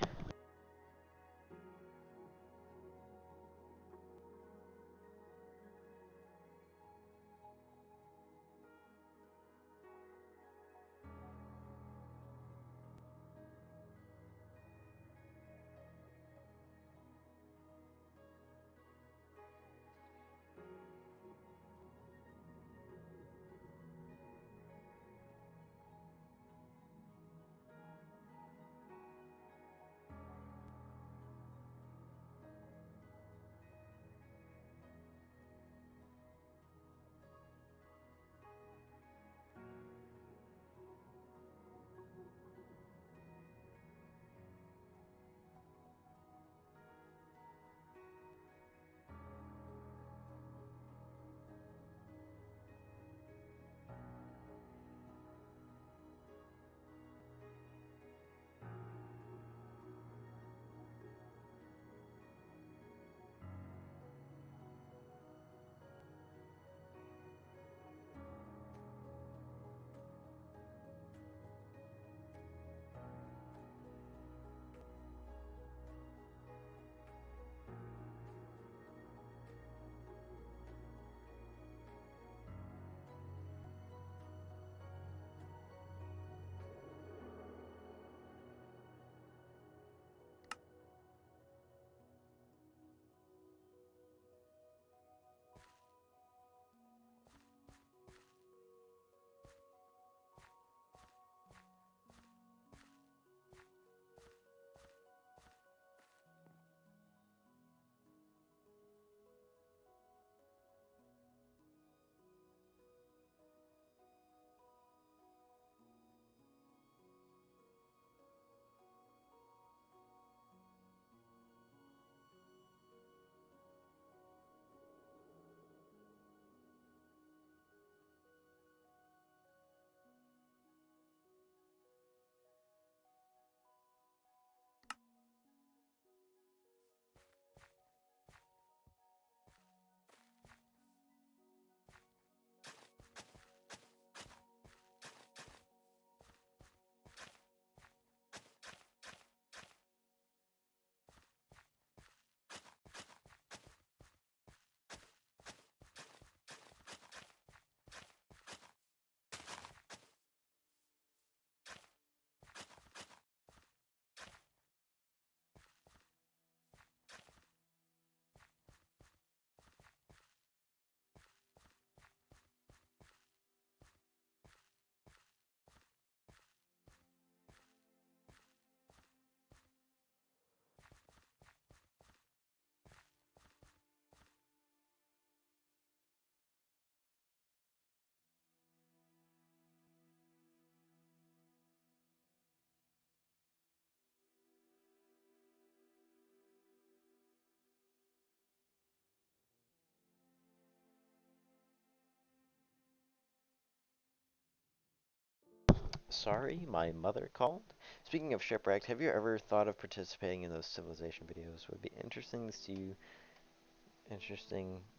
Sorry, my mother called. Speaking of shipwrecked, have you ever thought of participating in those civilization videos? Would be interesting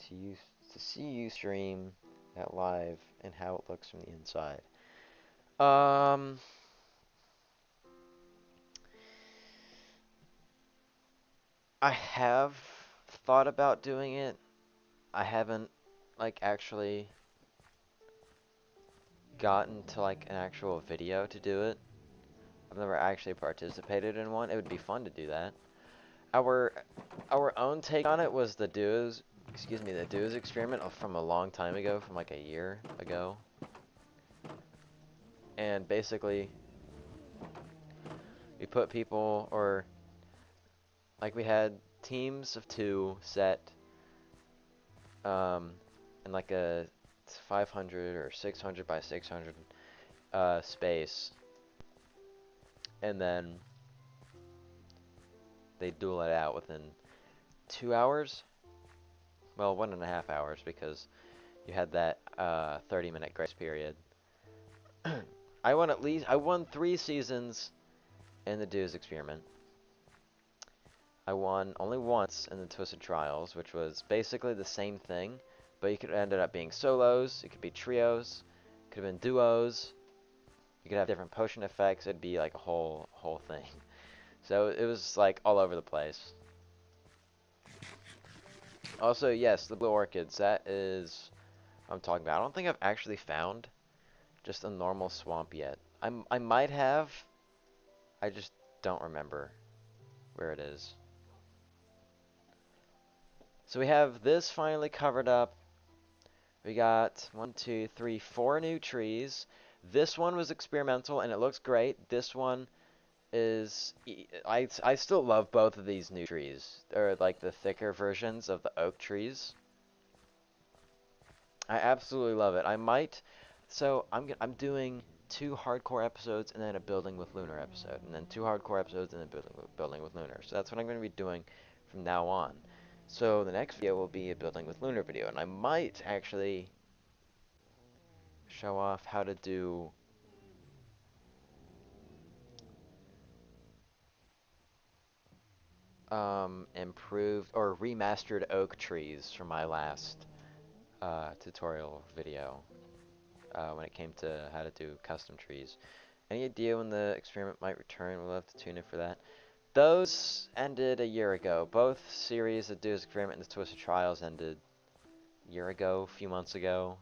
to see you stream that live and how it looks from the inside. Um, I have thought about doing it. I haven't like actually gotten to like an actual video to do it. I've never actually participated in one. It would be fun to do that. Our our own take on it was the duos experiment from a long time ago, from like a year ago. And basically we put people or like we had teams of 2 set um in like a 500 or 600 by 600 space, and then they duel it out within 2 hours. Well, 1.5 hours because you had that 30-minute grace period. I won 3 seasons in the Dues experiment. I won only once in the Twisted Trials, which was basically the same thing, but you could ended up being solos, it could be trios, it could have been duos, you could have different potion effects, it'd be like a whole thing. So it was like all over the place. Also, yes, the blue orchids, that is what I'm talking about. I don't think I've actually found just a normal swamp yet. I might have, I just don't remember where it is. So we have this finally covered up. We got 1, 2, 3, 4 new trees. This one was experimental and it looks great. This one is, I still love both of these new trees. They're like the thicker versions of the oak trees. I absolutely love it. I'm doing 2 hardcore episodes and then a building with lunar episode, and then 2 hardcore episodes and then building with lunar. So that's what I'm going to be doing from now on. So the next video will be a building with lunar video, and I might actually show off how to do improved or remastered oak trees from my last tutorial video when it came to how to do custom trees. Any idea when the experiment might return? We'll have to tune in for that. Those ended a year ago. Both series, the Dues Experiment and the Twisted Trials, ended a year ago, a few months ago.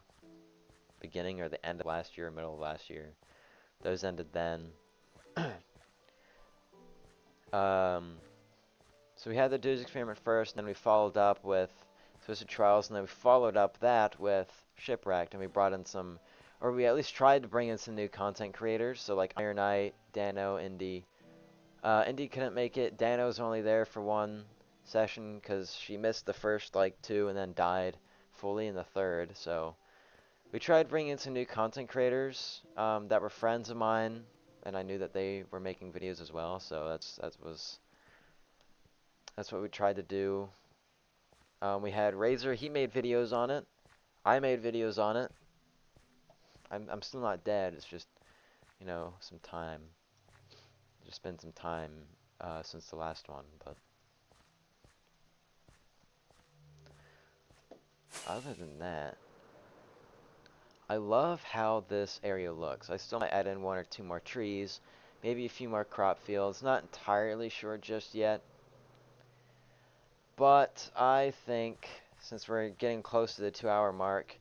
Beginning or the end of last year, middle of last year. Those ended then. So we had the Dues Experiment first, and then we followed up with Twisted Trials, and then we followed up that with Shipwrecked, and we brought in some, or we at least tried to bring in some new content creators, so like Iron Knight, Dano, Indy. Indy couldn't make it. Dano's only there for 1 session because she missed the first like 2 and then died fully in the 3rd. So we tried bringing in some new content creators that were friends of mine, and I knew that they were making videos as well. So that's what we tried to do. We had Razor. He made videos on it. I made videos on it. I'm still not dead. It's just, you know, some time. Just been some time since the last one, but other than that, I love how this area looks. I still might add in 1 or 2 more trees, maybe a few more crop fields. Not entirely sure just yet, but I think since we're getting close to the 2-hour mark,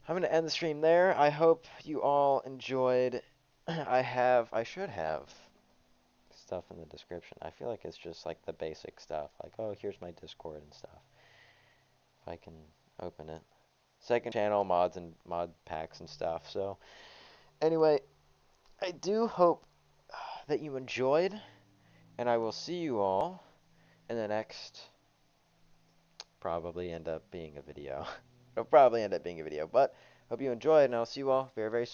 I'm going to end the stream there. I hope you all enjoyed. I should have stuff in the description. I feel like it's just like the basic stuff, like, oh, here's my Discord and stuff. If I can open it. Second channel, mods and mod packs and stuff. So, anyway, I do hope that you enjoyed, and I will see you all in the next, probably end up being a video. It'll probably end up being a video, but hope you enjoyed, and I'll see you all very, very soon.